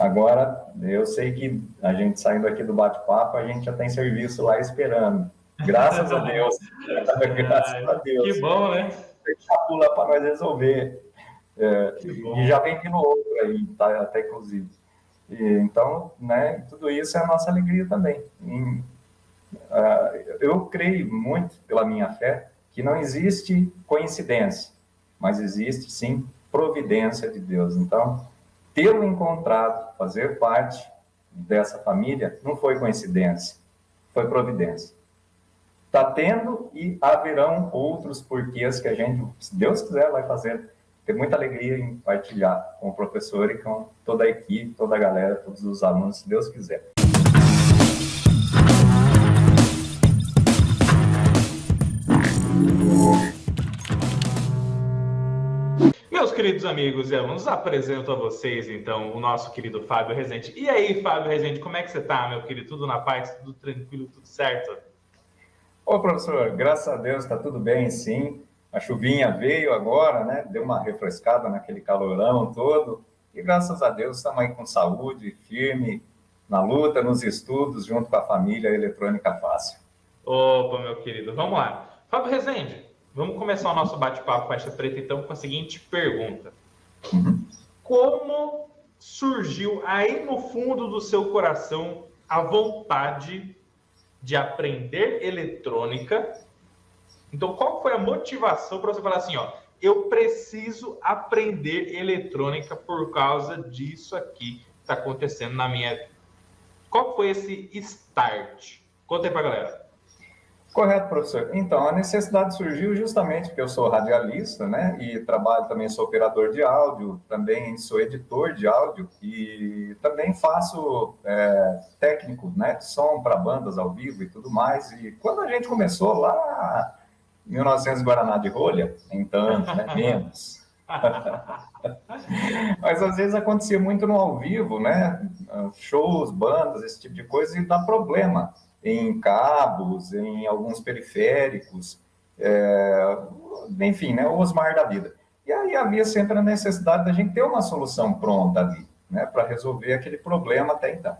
Agora, eu sei que a gente saindo aqui do bate-papo, a gente já tem serviço lá esperando. Graças a Deus. Graças a Que Deus. bom, né? Já pula para nós resolver. Que bom. E já vem vindo outro aí, tá? Até inclusive. Então, né, tudo isso é a nossa alegria também. Eu creio muito, pela minha fé, que não existe coincidência, mas existe, sim, providência de Deus. Então, tê-lo encontrado, fazer parte dessa família, não foi coincidência, foi providência. Está tendo e haverão outros porquês que a gente, se Deus quiser, vai fazer. Ter muita alegria em partilhar com o professor e com toda a equipe, toda a galera, todos os alunos, se Deus quiser. Meus queridos amigos e alunos, apresento a vocês, então, o nosso querido Fábio Rezende. E aí, Fábio Rezende, como é que você tá, meu querido? Tudo na paz, tudo tranquilo, tudo certo? Ô, professor, graças a Deus está tudo bem, sim. A chuvinha veio agora, né? Deu uma refrescada naquele calorão todo. E graças a Deus estamos aí com saúde, firme, na luta, nos estudos, junto com a família Eletrônica Fácil. Opa, meu querido, vamos lá. Fábio Rezende, vamos começar o nosso bate-papo faixa preta, então, com a seguinte pergunta. Como surgiu aí no fundo do seu coração a vontade de aprender eletrônica? Então, qual foi a motivação para você falar assim, ó, eu preciso aprender eletrônica por causa disso aqui que está acontecendo na minha vida? Qual foi esse start? Conta aí para a galera. Correto, professor. Então, a necessidade surgiu justamente porque eu sou radialista, né? E trabalho também, sou operador de áudio, também sou editor de áudio e também faço técnico, né? De som para bandas ao vivo e tudo mais. E quando a gente começou lá em 1900 Guaraná de rolha, então, né? Menos. Mas às vezes acontecia muito no ao vivo, né? Shows, bandas, esse tipo de coisa, e dá problema em cabos, em alguns periféricos, enfim, né? O Osmar da vida. E aí havia sempre a necessidade da gente ter uma solução pronta ali, né? Para resolver aquele problema até então.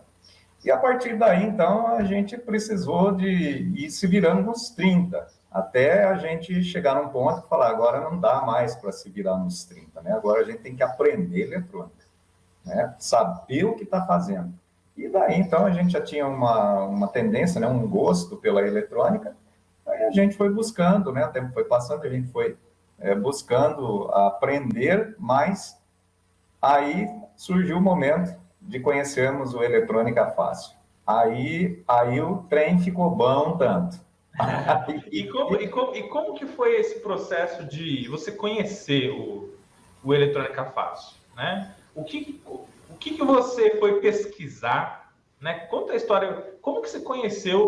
E a partir daí, então, a gente precisou de ir se virando nos 30, até a gente chegar num ponto e falar, agora não dá mais para se virar nos 30, né? Agora a gente tem que aprender eletrônica, né? Saber o que está fazendo. E daí, então, a gente já tinha uma tendência, né? Um gosto pela eletrônica, aí a gente foi buscando, né? O tempo foi passando, a gente foi buscando aprender mais, aí surgiu o momento de conhecermos o Eletrônica Fácil. Aí o trem ficou bom tanto. E como que foi esse processo de você conhecer o Eletrônica Fácil, né? O que você foi pesquisar, né? Conta a história, como que você conheceu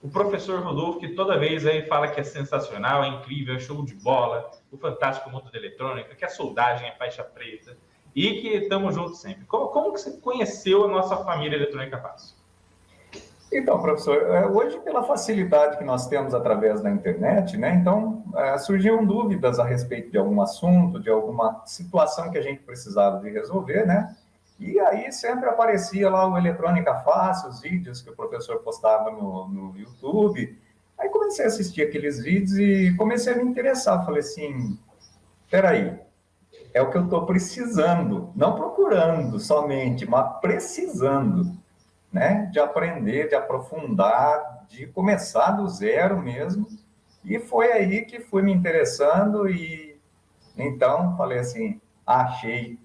o professor Rodolfo, que toda vez aí fala que é sensacional, é incrível, é show de bola, o fantástico mundo da eletrônica, que a soldagem é faixa preta, e que estamos juntos sempre. Como que você conheceu a nossa família Eletrônica Fácil? Então, professor, hoje pela facilidade que nós temos através da internet, né, então surgiam dúvidas a respeito de algum assunto, de alguma situação que a gente precisava de resolver, né, e aí sempre aparecia lá o Eletrônica Fácil, os vídeos que o professor postava no YouTube. Aí comecei a assistir aqueles vídeos e comecei a me interessar, falei assim, peraí, é o que eu estou precisando, não procurando somente, mas precisando, né, de aprender, de aprofundar, de começar do zero mesmo. E foi aí que fui me interessando e então falei assim, achei.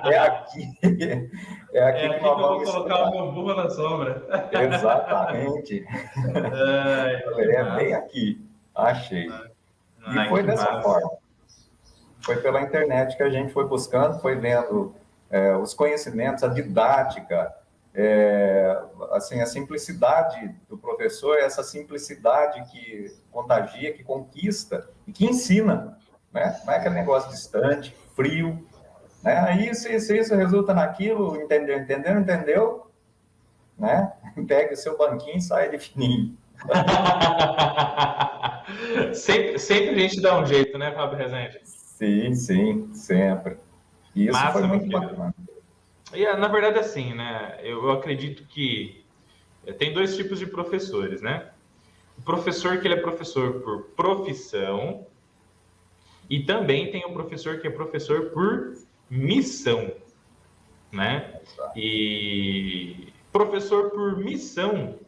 É aqui que Que nós eu vou vamos colocar estudar. o meu burro na sombra. Exatamente. Falei, é bem aqui, achei. E foi Que dessa massa. forma. Foi pela internet que a gente foi buscando, foi vendo os conhecimentos, a didática, assim, a simplicidade do professor, essa simplicidade que contagia, que conquista e que ensina, né? Não é aquele negócio distante, frio, né? Aí isso resulta naquilo, entendeu, né? Pega o seu banquinho e sai de fininho. sempre a gente dá um jeito, né, Fábio Rezende? Sim, sempre. E isso Massa, foi meu muito querido. bacana. Na verdade, assim, né? Eu acredito que tem dois tipos de professores, né? O professor que ele é professor por profissão e também tem o professor que é professor por missão, né? E professor por missão,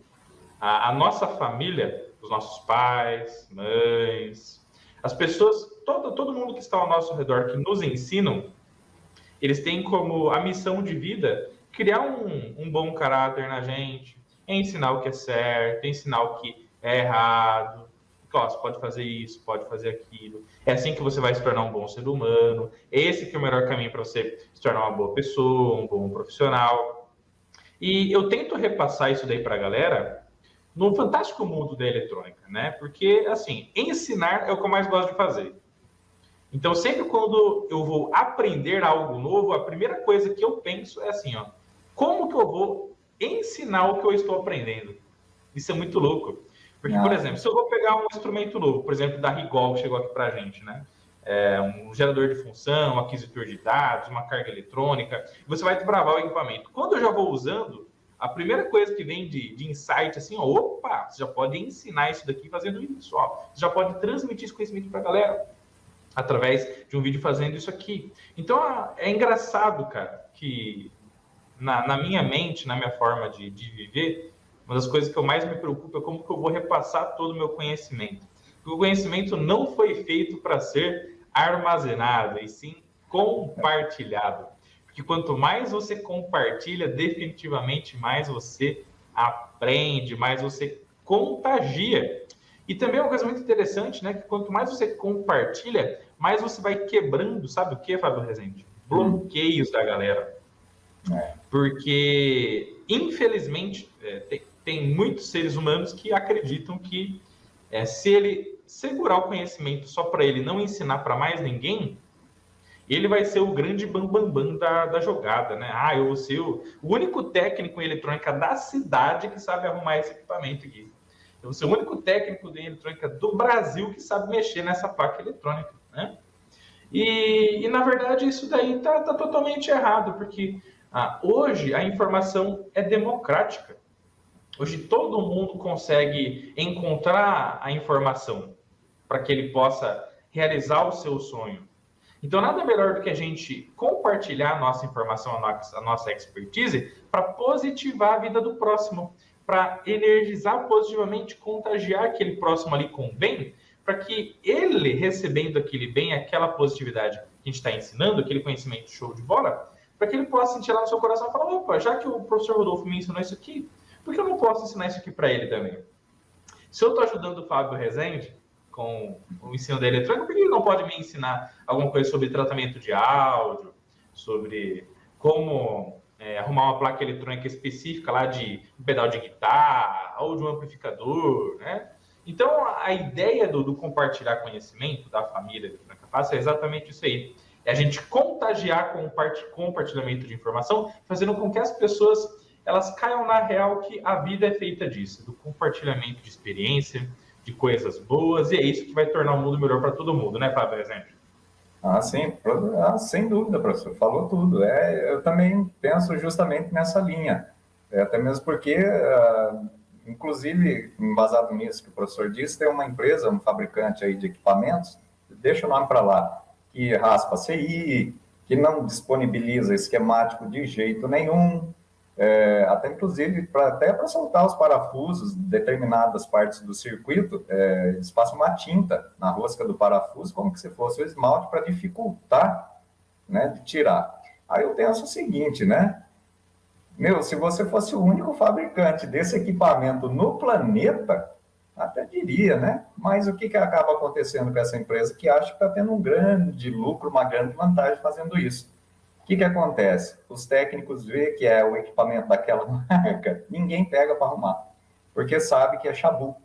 a nossa família, os nossos pais, mães, as pessoas, todo mundo que está ao nosso redor que nos ensinam, eles têm como a missão de vida criar um bom caráter na gente, ensinar o que é certo, ensinar o que é errado. Ó, você pode fazer isso, pode fazer aquilo. É assim que você vai se tornar um bom ser humano. Esse que é o melhor caminho para você se tornar uma boa pessoa, um bom profissional. E eu tento repassar isso daí para a galera no fantástico mundo da eletrônica, né? Porque, assim, ensinar é o que eu mais gosto de fazer. Então, sempre quando eu vou aprender algo novo, a primeira coisa que eu penso é assim, ó, como que eu vou ensinar o que eu estou aprendendo? Isso é muito louco. Porque, por exemplo, se eu vou pegar um instrumento novo, por exemplo, da Rigol, que chegou aqui para a gente, né? Um gerador de função, um aquisitor de dados, uma carga eletrônica, você vai desbravar o equipamento. Quando eu já vou usando, a primeira coisa que vem de insight, assim, ó, opa, você já pode ensinar isso daqui fazendo isso, ó. Você já pode transmitir esse conhecimento para a galera através de um vídeo fazendo isso aqui. Então, é engraçado, cara, que na minha mente, na minha forma de viver, uma das coisas que eu mais me preocupo é como que eu vou repassar todo o meu conhecimento. Porque o conhecimento não foi feito para ser armazenado, e sim compartilhado. Porque quanto mais você compartilha, definitivamente mais você aprende, mais você contagia. E também uma coisa muito interessante, né? Que quanto mais você compartilha, mais você vai quebrando, sabe o que, Fábio Rezende? Bloqueios da galera. Porque, infelizmente, tem muitos seres humanos que acreditam que se ele segurar o conhecimento só para ele, não ensinar para mais ninguém, ele vai ser o grande bambambam da jogada, né? Eu vou ser o único técnico em eletrônica da cidade que sabe arrumar esse equipamento aqui. Eu vou ser o único técnico de eletrônica do Brasil que sabe mexer nessa placa eletrônica, né? E na verdade, isso daí tá totalmente errado, porque hoje a informação é democrática. Hoje todo mundo consegue encontrar a informação para que ele possa realizar o seu sonho. Então, nada melhor do que a gente compartilhar a nossa informação, a nossa expertise, para positivar a vida do próximo, para energizar positivamente, contagiar aquele próximo ali com o bem, para que ele, recebendo aquele bem, aquela positividade que a gente está ensinando, aquele conhecimento show de bola, para que ele possa sentir lá no seu coração e falar, opa, já que o professor Rodolfo me ensinou isso aqui, por que eu não posso ensinar isso aqui para ele também? Se eu estou ajudando o Fábio Rezende com o ensino da eletrônica, por que ele não pode me ensinar alguma coisa sobre tratamento de áudio, sobre como arrumar uma placa eletrônica específica lá de um pedal de guitarra ou de um amplificador, né? Então, a ideia do compartilhar conhecimento da família Eletrônica Fácil é exatamente isso aí. É a gente contagiar com o compartilhamento de informação, fazendo com que as pessoas elas caiam na real que a vida é feita disso, do compartilhamento de experiência, de coisas boas, e é isso que vai tornar o mundo melhor para todo mundo, né, Fábio Rezende? Sim, sem dúvida, professor, falou tudo. Eu também penso justamente nessa linha, até mesmo porque, inclusive, embasado nisso que o professor disse, tem uma empresa, um fabricante aí de equipamentos, deixa o nome para lá, que raspa CI, que não disponibiliza esquemático de jeito nenhum, até inclusive até para soltar os parafusos, determinadas partes do circuito, eles passam uma tinta na rosca do parafuso, como que se fosse o esmalte, para dificultar, né, de tirar. Aí eu penso o seguinte, né? Se você fosse o único fabricante desse equipamento no planeta, até diria, né? Mas o que acaba acontecendo com essa empresa que acha que está tendo um grande lucro, uma grande vantagem fazendo isso? O que acontece? Os técnicos veem que é o equipamento daquela marca, ninguém pega para arrumar, porque sabe que é chabu,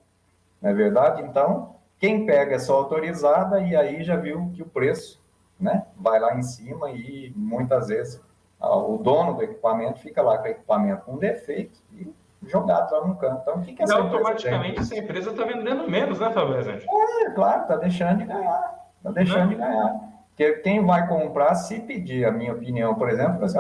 não é verdade? Então, quem pega é só autorizada e aí já viu que o preço, né, vai lá em cima e muitas vezes o dono do equipamento fica lá com o equipamento com defeito e jogado lá no canto. Então, o que essa automaticamente essa empresa está vendendo menos, né, Fábio Rezende? Claro, está deixando de ganhar, está deixando de ganhar. Porque quem vai comprar, se pedir a minha opinião, por exemplo, assim,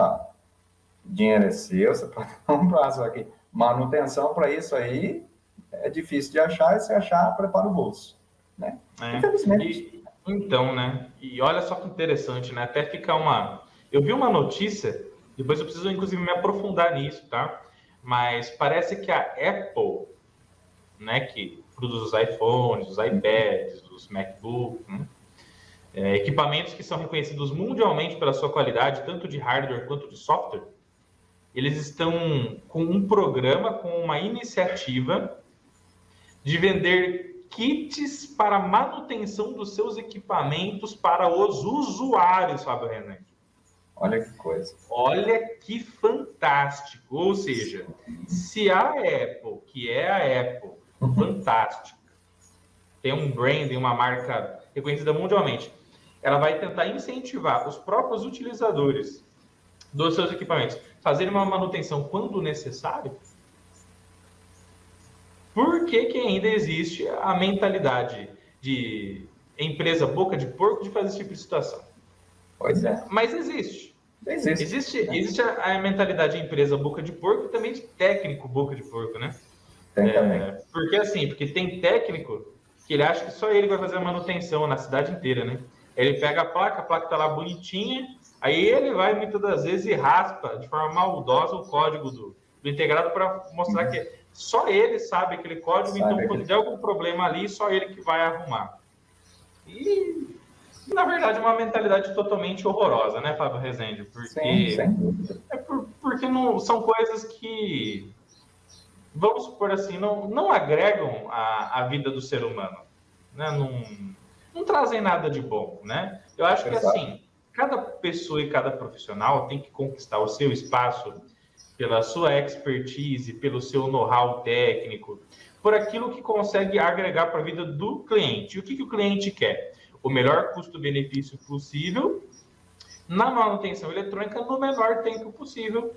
dinheiro é seu, você pode comprar, só que manutenção para isso aí é difícil de achar, e se achar, prepara o bolso, né? Infelizmente. Então, né? E olha só que interessante, né? Até fica uma... Eu vi uma notícia, depois eu preciso, inclusive, me aprofundar nisso, tá? Mas parece que a Apple, né, que produz os iPhones, os iPads, os MacBooks, né? Equipamentos que são reconhecidos mundialmente pela sua qualidade, tanto de hardware quanto de software, eles estão com um programa, com uma iniciativa de vender kits para manutenção dos seus equipamentos para os usuários, Fábio Rezende. Olha que coisa. Olha que fantástico. Ou seja, se a Apple, que é a Apple, fantástica, tem um branding, uma marca reconhecida mundialmente, ela vai tentar incentivar os próprios utilizadores dos seus equipamentos fazerem uma manutenção quando necessário. Por que que ainda existe a mentalidade de empresa boca de porco de fazer esse tipo de situação? Pois é. Mas existe. Existe a mentalidade de empresa boca de porco e também de técnico boca de porco, né? Tem também. Porque tem técnico que ele acha que só ele vai fazer a manutenção na cidade inteira, né? Ele pega a placa tá lá bonitinha, aí ele vai muitas das vezes e raspa de forma maldosa o código do integrado para mostrar que só ele sabe aquele código, então quando der algum problema ali, só ele que vai arrumar. E na verdade é uma mentalidade totalmente horrorosa, né, Fábio Rezende? Porque sim, sem dúvida. Porque não são coisas que, vamos supor assim, não agregam a vida do ser humano, né? Não trazem nada de bom, né? Eu acho que assim, cada pessoa e cada profissional tem que conquistar o seu espaço pela sua expertise, pelo seu know-how técnico, por aquilo que consegue agregar para a vida do cliente. E o que o cliente quer? O melhor custo-benefício possível na manutenção eletrônica no menor tempo possível,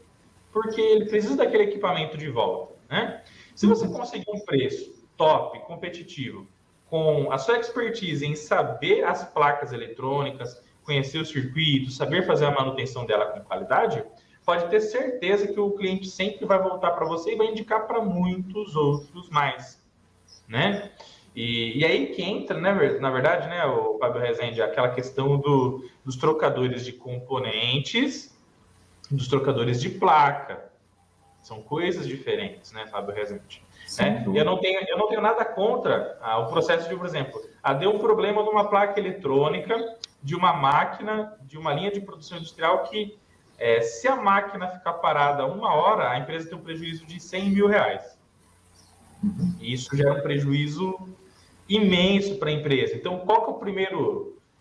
porque ele precisa daquele equipamento de volta, né? Se você conseguir um preço top, competitivo, com a sua expertise em saber as placas eletrônicas, conhecer o circuito, saber fazer a manutenção dela com qualidade, pode ter certeza que o cliente sempre vai voltar para você e vai indicar para muitos outros mais, né? E aí que entra, né, na verdade, né, o Fábio Rezende, aquela questão dos trocadores de componentes, dos trocadores de placa. São coisas diferentes, né, Fábio Rezende? Né? Eu não tenho nada contra o processo de, por exemplo, deu um problema numa placa eletrônica de uma máquina, de uma linha de produção industrial que, se a máquina ficar parada 1 hora, a empresa tem um prejuízo de R$100 mil. E isso gera um prejuízo imenso para a empresa. Então, qual que é o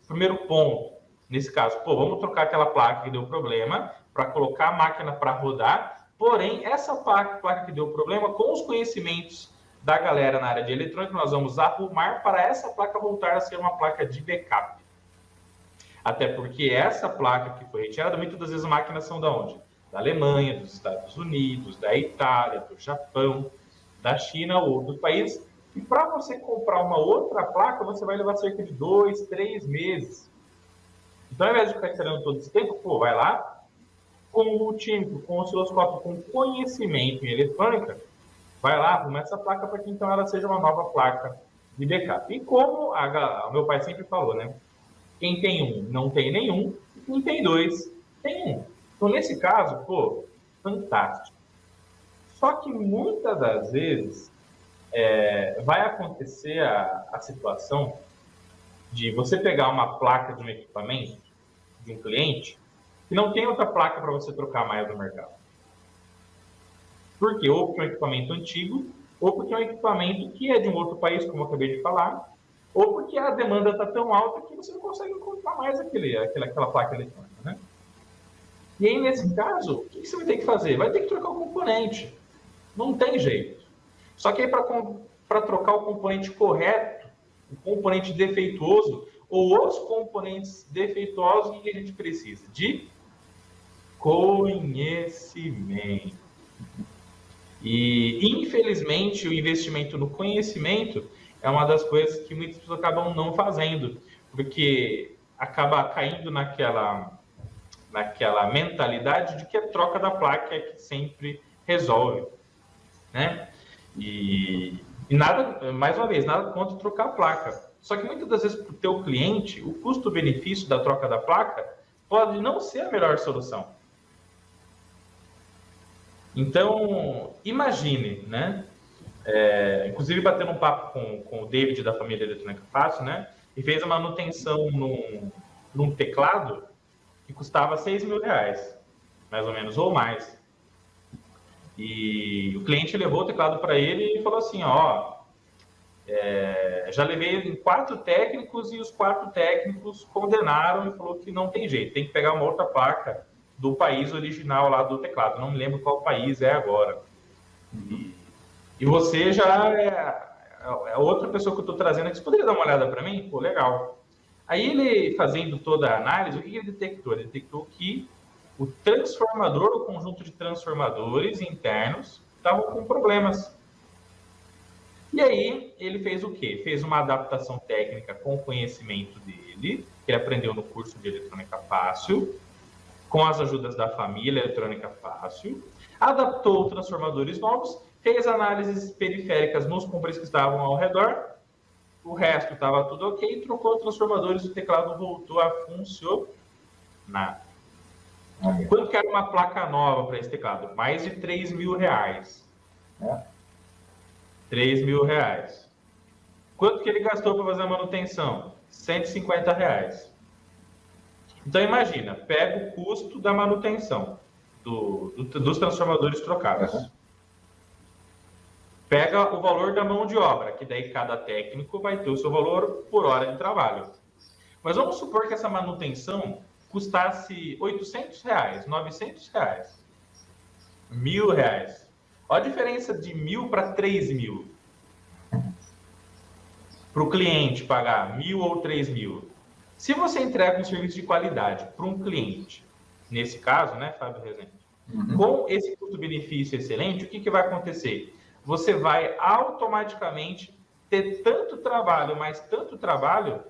primeiro ponto nesse caso? Pô, vamos trocar aquela placa que deu problema para colocar a máquina para rodar, porém, essa placa que deu problema, com os conhecimentos da galera na área de eletrônica, nós vamos arrumar para essa placa voltar a ser uma placa de backup. Até porque essa placa que foi retirada, muitas das vezes as máquinas são da onde? Da Alemanha, dos Estados Unidos, da Itália, do Japão, da China ou outros países. E para você comprar uma outra placa, você vai levar cerca de 2, 3 meses. Então, ao invés de ficar esperando todo esse tempo, pô, vai lá, com o multímetro, com o osciloscópio, com conhecimento em eletrônica, vai lá, arruma essa placa para que então ela seja uma nova placa de backup. E como o meu pai sempre falou, né? Quem tem um não tem nenhum, e quem tem 2 tem 1. Então, nesse caso, pô, fantástico. Só que muitas das vezes vai acontecer a situação de você pegar uma placa de um equipamento de um cliente que não tem outra placa para você trocar mais no mercado. Por quê? Ou porque é um equipamento antigo, ou porque é um equipamento que é de um outro país, como eu acabei de falar, ou porque a demanda está tão alta que você não consegue encontrar mais aquela placa eletrônica, né? E aí, nesse caso, o que você vai ter que fazer? Vai ter que trocar o componente. Não tem jeito. Só que aí, para trocar o componente correto, o componente defeituoso, ou os componentes defeituosos, o que a gente precisa? De conhecimento. E, infelizmente, o investimento no conhecimento é uma das coisas que muitas pessoas acabam não fazendo, porque acaba caindo naquela mentalidade de que a troca da placa é que sempre resolve, né? E nada, mais uma vez, nada contra trocar a placa. Só que muitas das vezes para o teu cliente, o custo-benefício da troca da placa pode não ser a melhor solução. Então, imagine, né? Inclusive, batendo um papo com o David da família Eletrônica Fácil, né? E fez a manutenção num teclado que custava R$6.000, mais ou menos, ou mais. E o cliente levou o teclado para ele e falou assim, ó, já levei em 4 técnicos e os 4 técnicos condenaram e falou que não tem jeito, tem que pegar uma outra placa do país original lá do teclado, não me lembro qual país é agora. E você já é outra pessoa que eu estou trazendo aqui, você poderia dar uma olhada para mim? Pô, legal. Aí ele, fazendo toda a análise, o que ele detectou? Ele detectou que o transformador, o conjunto de transformadores internos, estavam com problemas. E aí, ele fez o quê? Fez uma adaptação técnica com o conhecimento dele, que ele aprendeu no curso de Eletrônica Fácil, com as ajudas da família Eletrônica Fácil, adaptou transformadores novos, fez análises periféricas nos componentes que estavam ao redor, o resto estava tudo ok, trocou transformadores e o teclado voltou a funcionar. Quanto que era uma placa nova para esse teclado? Mais de R$3.000. R$3.000. Quanto que ele gastou para fazer a manutenção? R$150. Então, imagina, pega o custo da manutenção dos transformadores trocados. Pega o valor da mão de obra, que daí cada técnico vai ter o seu valor por hora de trabalho. Mas vamos supor que essa manutenção custasse R$800, R$900, R$1.000. Olha a diferença de 1.000 para 3.000. Para o cliente pagar 1.000 ou 3.000. Se você entrega um serviço de qualidade para um cliente, nesse caso, né, Fábio Rezende, com esse custo-benefício excelente, o que vai acontecer? Você vai automaticamente ter tanto trabalho, mas tanto trabalho,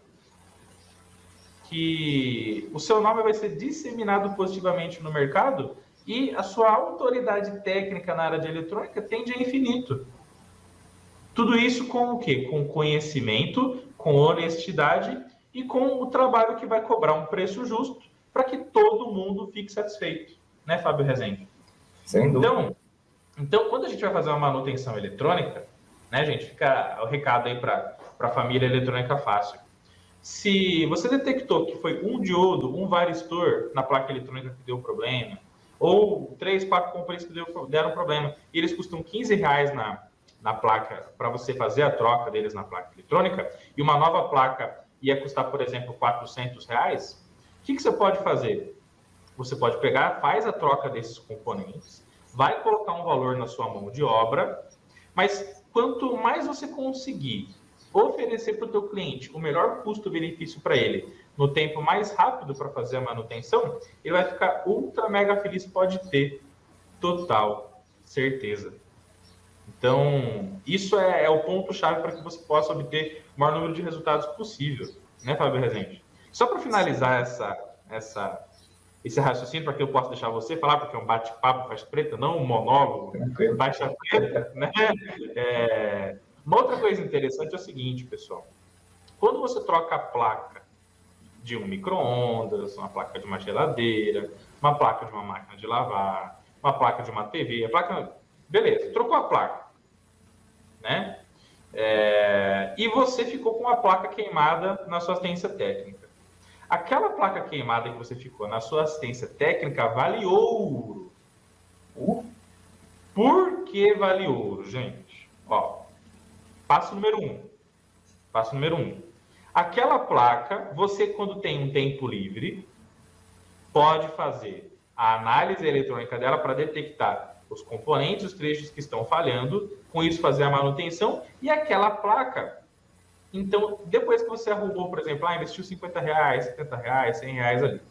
que o seu nome vai ser disseminado positivamente no mercado e a sua autoridade técnica na área de eletrônica tende a infinito. Tudo isso com o quê? Com conhecimento, com honestidade e com o trabalho que vai cobrar um preço justo para que todo mundo fique satisfeito. Né, Fábio Rezende? Sem dúvida. Então, quando a gente vai fazer uma manutenção eletrônica, né, gente, fica o recado aí para a família Eletrônica Fácil. Se você detectou que foi um diodo, um varistor na placa eletrônica que deu problema, ou 3, 4 componentes que deram problema, e eles custam R$15 na placa para você fazer a troca deles na placa eletrônica, e uma nova placa ia custar, por exemplo, R$400, o que você pode fazer? Você pode pegar, faz a troca desses componentes, vai colocar um valor na sua mão de obra, mas quanto mais você conseguir oferecer para o teu cliente o melhor custo-benefício para ele, no tempo mais rápido para fazer a manutenção, ele vai ficar ultra mega feliz, pode ter total certeza. Então, isso é o ponto-chave para que você possa obter o maior número de resultados possível, né, Fábio Rezende? Só para finalizar esse raciocínio, para que eu possa deixar você falar, porque é um bate-papo faixa preta, não um monólogo faixa preta, né? Uma outra coisa interessante é o seguinte, pessoal. Quando você troca a placa de um micro-ondas, uma placa de uma geladeira, uma placa de uma máquina de lavar, uma placa de uma TV, a placa... Beleza, trocou a placa, né? E você ficou com a placa queimada na sua assistência técnica. Aquela placa queimada que você ficou na sua assistência técnica vale ouro. Por que vale ouro, gente? Ó, passo número 1. Passo número 1. Aquela placa, você quando tem um tempo livre, pode fazer a análise eletrônica dela para detectar os componentes, os trechos que estão falhando, com isso fazer a manutenção, e aquela placa, então, depois que você arrumou, por exemplo, investiu R$50, R$70, R$100 ali,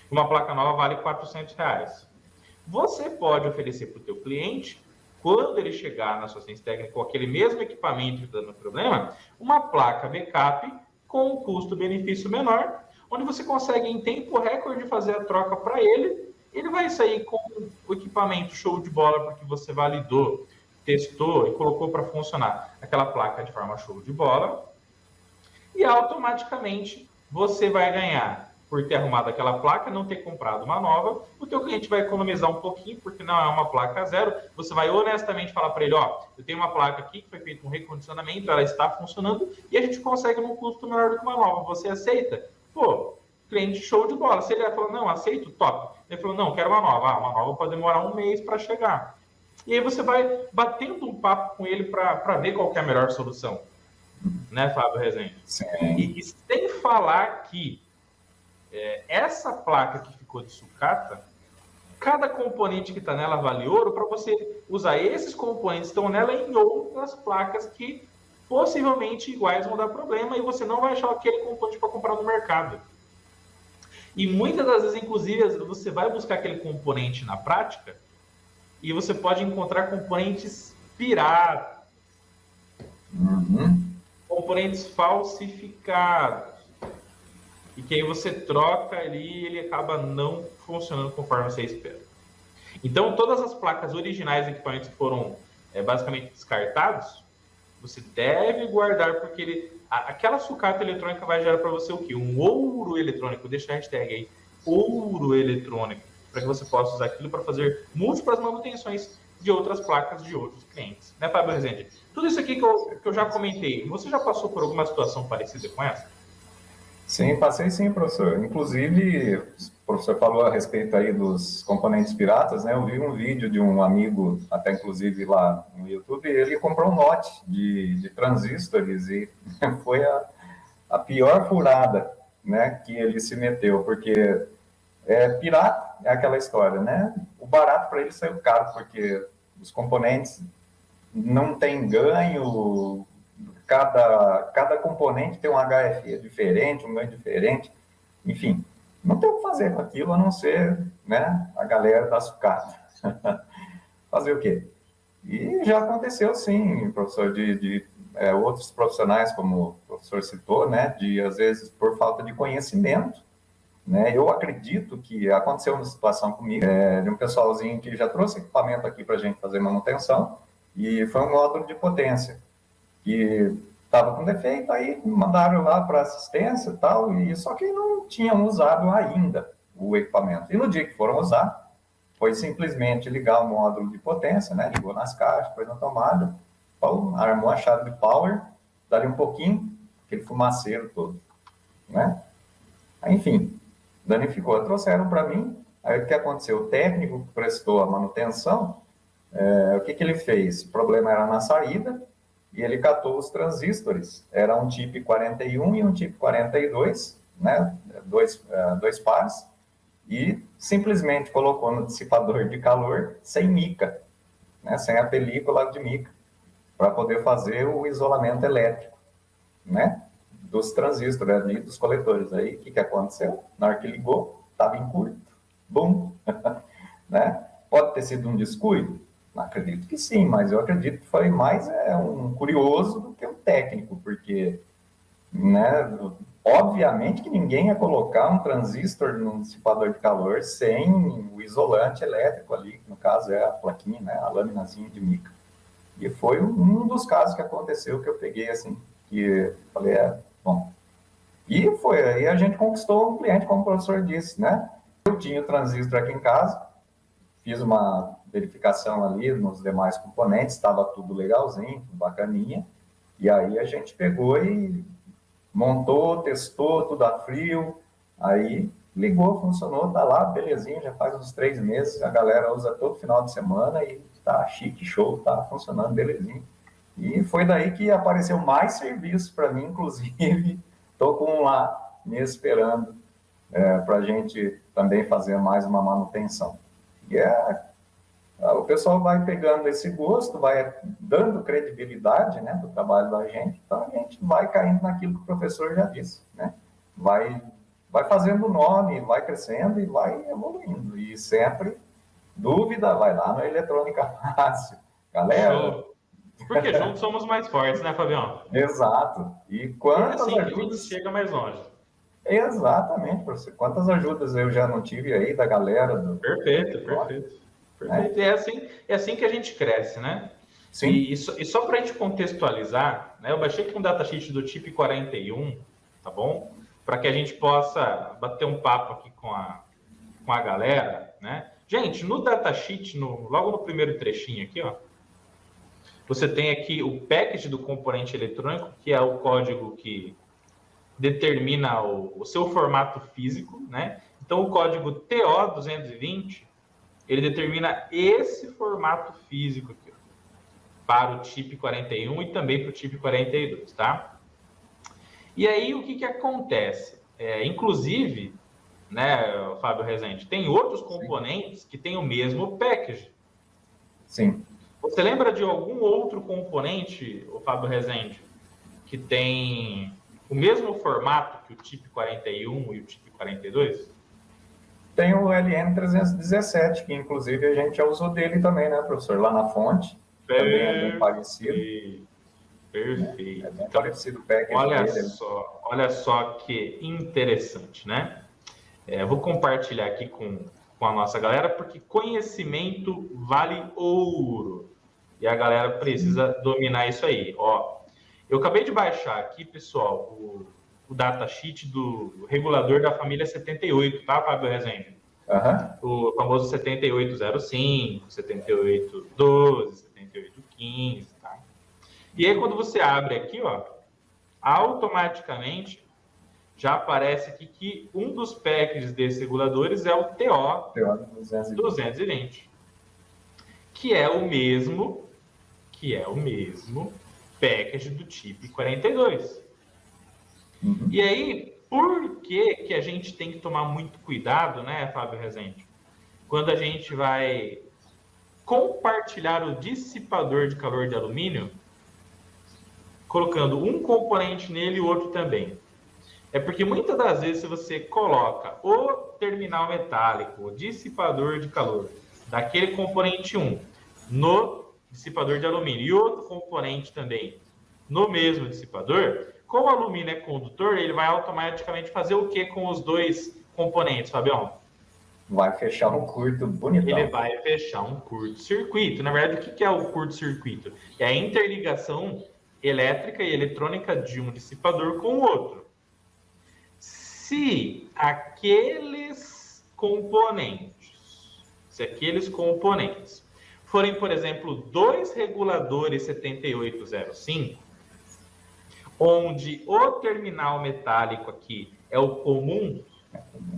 uma placa nova vale R$400. Você pode oferecer para o teu cliente, quando ele chegar na sua assistência técnica com aquele mesmo equipamento dando problema, uma placa backup com um custo-benefício menor, onde você consegue em tempo recorde fazer a troca para ele. Ele vai sair com o equipamento show de bola, porque você validou, testou e colocou para funcionar aquela placa de forma show de bola. E automaticamente você vai ganhar por ter arrumado aquela placa, não ter comprado uma nova. O teu cliente vai economizar um pouquinho, porque não é uma placa zero. Você vai honestamente falar para ele, ó, eu tenho uma placa aqui que foi feito um recondicionamento, ela está funcionando e a gente consegue num custo menor do que uma nova. Você aceita? Pô, cliente show de bola. Se ele falou, não, aceito, top. Ele falou, não, quero uma nova. Ah, uma nova pode demorar um mês para chegar. E aí você vai batendo um papo com ele para ver qual que é a melhor solução. Né, Fábio Rezende? Sim. E sem falar que essa placa que ficou de sucata, cada componente que está nela vale ouro para você usar esses componentes que estão nela em outras placas que possivelmente iguais vão dar problema e você não vai achar aquele componente para comprar no mercado. E muitas das vezes, inclusive, você vai buscar aquele componente na prática e você pode encontrar componentes piratas, componentes falsificados. E que aí você troca ali e ele acaba não funcionando conforme você espera. Então, todas as placas originais de equipamentos que foram basicamente descartados, você deve guardar, porque aquela sucata eletrônica vai gerar para você o quê? Um ouro eletrônico. Deixa a hashtag aí, ouro eletrônico, para que você possa usar aquilo para fazer múltiplas manutenções de outras placas de outros clientes. Né, Fábio Rezende? Tudo isso aqui que eu já comentei, você já passou por alguma situação parecida com essa? Sim, passei sim, professor. Inclusive, o professor falou a respeito aí dos componentes piratas, né? Eu vi um vídeo de um amigo, até inclusive lá no YouTube, ele comprou um lote de transistores e foi a pior furada, né, que ele se meteu, porque pirata é aquela história, né? O barato para ele saiu caro, porque os componentes não tem ganho. Cada componente tem um HFE diferente, um ganho diferente, enfim, não tem o que fazer com aquilo, a não ser, né, a galera da sucata. Fazer o quê? E já aconteceu, sim, professor, de outros profissionais, como o professor citou, né, de, às vezes, por falta de conhecimento, né, eu acredito que aconteceu uma situação comigo, de um pessoalzinho que já trouxe equipamento aqui para a gente fazer manutenção, e foi um módulo de potência, que estava com defeito, aí mandaram lá para assistência e tal, e só que não tinham usado ainda o equipamento. E no dia que foram usar, foi simplesmente ligar o módulo de potência, né? Ligou nas caixas, pôs na tomada, armou a chave de power, dali um pouquinho, aquele fumaceiro todo, né? Aí, enfim, danificou, trouxeram para mim. Aí o que aconteceu? O técnico que prestou a manutenção, o que ele fez? O problema era na saída, e ele catou os transistores, era um TIP 41 e um TIP 42, né, dois pares, e simplesmente colocou no dissipador de calor sem mica, né, sem a película de mica, para poder fazer o isolamento elétrico, né, dos transistores, ali, dos coletores. Aí, o que aconteceu? Na hora que ligou, estava em curto, bum, né? Pode ter sido um descuido? Acredito que sim, mas eu acredito que foi mais um curioso do que um técnico, porque, né, obviamente que ninguém ia colocar um transistor num dissipador de calor sem o isolante elétrico ali, que no caso é a plaquinha, né, a laminazinha de mica. E foi um dos casos que aconteceu que eu peguei assim, que falei, bom. E foi aí a gente conquistou um cliente, como o professor disse, né? Eu tinha o transistor aqui em casa, fiz uma verificação ali nos demais componentes, estava tudo legalzinho, tudo bacaninha, e aí a gente pegou e montou, testou, tudo a frio, aí ligou, funcionou, tá lá, belezinha, já faz uns 3 meses, a galera usa todo final de semana e tá chique, show, tá funcionando, belezinha. E foi daí que apareceu mais serviço para mim, inclusive, tô com um lá me esperando para a gente também fazer mais uma manutenção. E o pessoal vai pegando esse gosto, vai dando credibilidade, né, do trabalho da gente, então a gente vai caindo naquilo que o professor já disse, né? Vai fazendo nome, vai crescendo e vai evoluindo. E sempre, dúvida, vai lá no Eletrônica Fácil. Galera... Porque juntos somos mais fortes, né, Fabião? Exato. E quantas assim ajudas... a gente chega mais longe. Exatamente, professor. Quantas ajudas eu já não tive aí da galera do... Perfeito, perfeito. Perfeito. É assim que a gente cresce, né? Sim. E só para a gente contextualizar, né, eu baixei aqui um datasheet do TIP 41, tá bom? Para que a gente possa bater um papo aqui com a galera, né? Gente, no datasheet, logo no primeiro trechinho aqui, ó, você tem aqui o package do componente eletrônico, que é o código que determina o seu formato físico, né? Então, o código TO220, ele determina esse formato físico aqui, ó, para o TIP 41 e também para o TIP 42, tá? E aí, o que acontece? Inclusive, né, Fábio Rezende, tem outros componentes que têm o mesmo package. Sim. Você lembra de algum outro componente, o Fábio Rezende, que tem o mesmo formato que o TIP 41 e o TIP 42? Tem o LN317, que inclusive a gente já usou dele também, né, professor? Lá na fonte. Também é bem parecido. Perfeito. É bem parecido o package dele. Olha só que interessante, né? Vou compartilhar aqui com a nossa galera, porque conhecimento vale ouro. E a galera precisa dominar isso aí. Ó, eu acabei de baixar aqui, pessoal, o datasheet do regulador da família 78, tá, Fábio Rezende? O famoso 7805, 7812, 7815, tá? E aí, quando você abre aqui, ó, automaticamente já aparece aqui que um dos packages desses reguladores é o TO220, que é o mesmo package do TIP 42. E aí, por que a gente tem que tomar muito cuidado, né, Fábio Rezende? Quando a gente vai compartilhar o dissipador de calor de alumínio, colocando um componente nele e o outro também. É porque muitas das vezes, se você coloca o terminal metálico, o dissipador de calor, daquele componente 1 no dissipador de alumínio e outro componente também no mesmo dissipador, como o alumínio é condutor, ele vai automaticamente fazer o que com os dois componentes, Fabião? Vai fechar um curto bonitão. Ele vai fechar um curto-circuito. Na verdade, o que é o curto-circuito? É a interligação elétrica e eletrônica de um dissipador com o outro. Se aqueles componentes forem, por exemplo, dois reguladores 7805, onde o terminal metálico aqui é o comum,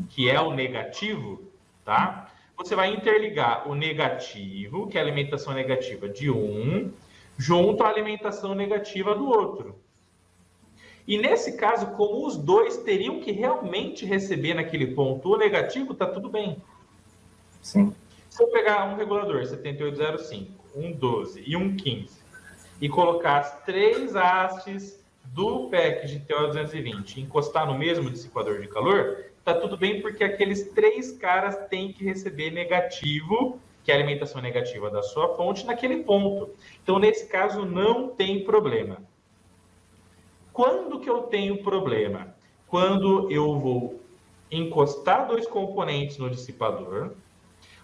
que é o negativo, tá? Você vai interligar o negativo, que é a alimentação negativa de um, junto à alimentação negativa do outro. E nesse caso, como os dois teriam que realmente receber naquele ponto o negativo, tá tudo bem. Sim. Se eu pegar um regulador 7805, um 12 e um 15 e colocar as três hastes do package TO220 e encostar no mesmo dissipador de calor, tá tudo bem, porque aqueles três caras têm que receber negativo, que é a alimentação negativa da sua fonte, naquele ponto. Então, nesse caso, não tem problema. Quando que eu tenho problema? Quando eu vou encostar dois componentes no dissipador,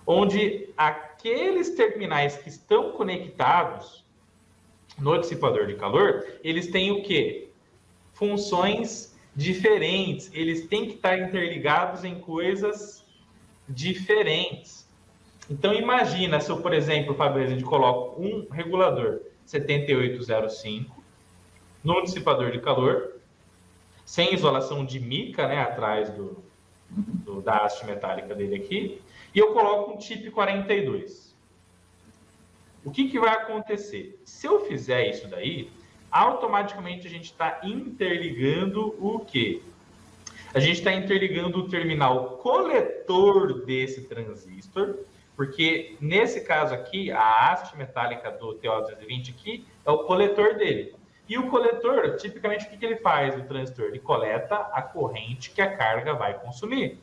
onde aqueles terminais que estão conectados no dissipador de calor, eles têm o quê? Funções diferentes, eles têm que estar interligados em coisas diferentes. Então, imagina se eu, por exemplo, Fábio, a gente coloca um regulador 7805 no dissipador de calor, sem isolação de mica, né, atrás da haste metálica dele aqui, e eu coloco um TIP 42. O que vai acontecer? Se eu fizer isso daí, automaticamente a gente está interligando o quê? A gente está interligando o terminal coletor desse transistor, porque nesse caso aqui, a haste metálica do TO220 aqui é o coletor dele. E o coletor, tipicamente, o que ele faz no transistor? Ele coleta a corrente que a carga vai consumir.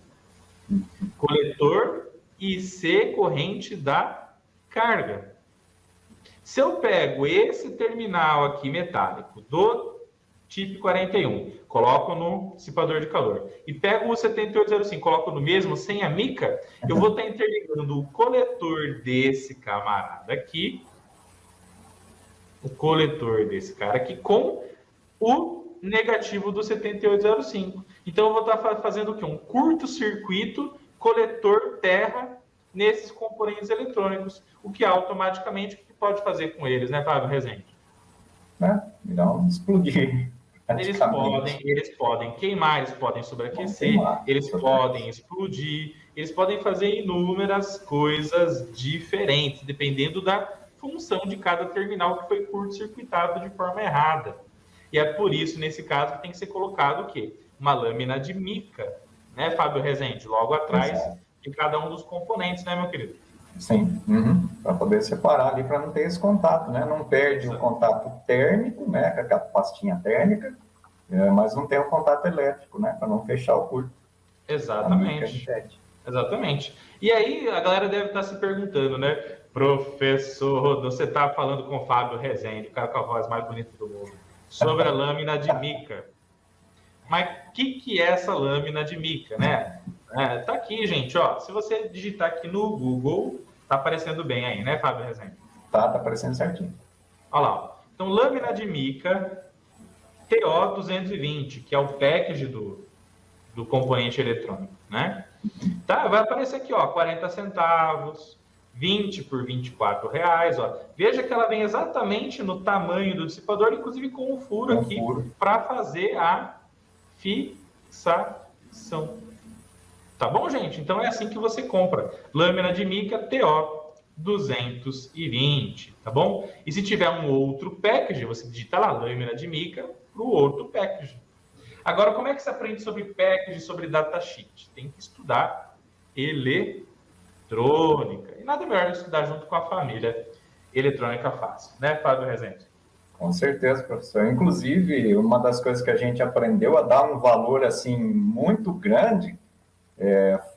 Coletor IC, corrente da carga. Se eu pego esse terminal aqui metálico do TIP 41, coloco no dissipador de calor. E pego o 7805, coloco no mesmo, sem a mica, eu vou estar interligando o coletor desse camarada aqui, o coletor desse cara aqui, com o negativo do 7805. Então, eu vou estar fazendo o quê? Um curto-circuito coletor terra nesses componentes eletrônicos, o que automaticamente, o que pode fazer com eles, né, Fábio Rezende? Irão explodir. Eles podem queimar, eles podem sobreaquecer, eles podem explodir, eles podem fazer inúmeras coisas diferentes, dependendo da função de cada terminal que foi curto-circuitado de forma errada. E é por isso, nesse caso, que tem que ser colocado o quê? Uma lâmina de mica, né, Fábio Rezende? Logo atrás de cada um dos componentes, né, meu querido? Sim, para poder separar ali, para não ter esse contato, né? Não perde o contato térmico, né, com aquela pastinha térmica, mas não tem o contato elétrico, né, para não fechar o curto. Exatamente. Exatamente. E aí a galera deve estar se perguntando, né, professor, você está falando com o Fábio Rezende, o cara com a voz mais bonita do mundo, sobre a lâmina de mica. Mas o que é essa lâmina de mica, né? Tá aqui, gente, ó. Se você digitar aqui no Google, tá aparecendo bem aí, né, Fábio Rezende? Tá aparecendo certinho. Olha lá. Ó. Então, lâmina de mica TO220, que é o package do componente eletrônico, né? Tá, vai aparecer aqui, ó, 40 centavos, 20 por R$24, ó. Veja que ela vem exatamente no tamanho do dissipador, inclusive com um furo aqui, para fazer a fixação. Tá bom, gente? Então é assim que você compra. Lâmina de mica TO220, tá bom? E se tiver um outro package, você digita lá, lâmina de mica, para o outro package. Agora, como é que se aprende sobre package, sobre datasheet? Tem que estudar eletrônica. E nada melhor que estudar junto com a família Eletrônica Fácil, né, Fábio Rezende? Com certeza, professor. Inclusive, uma das coisas que a gente aprendeu a dar um valor assim muito grande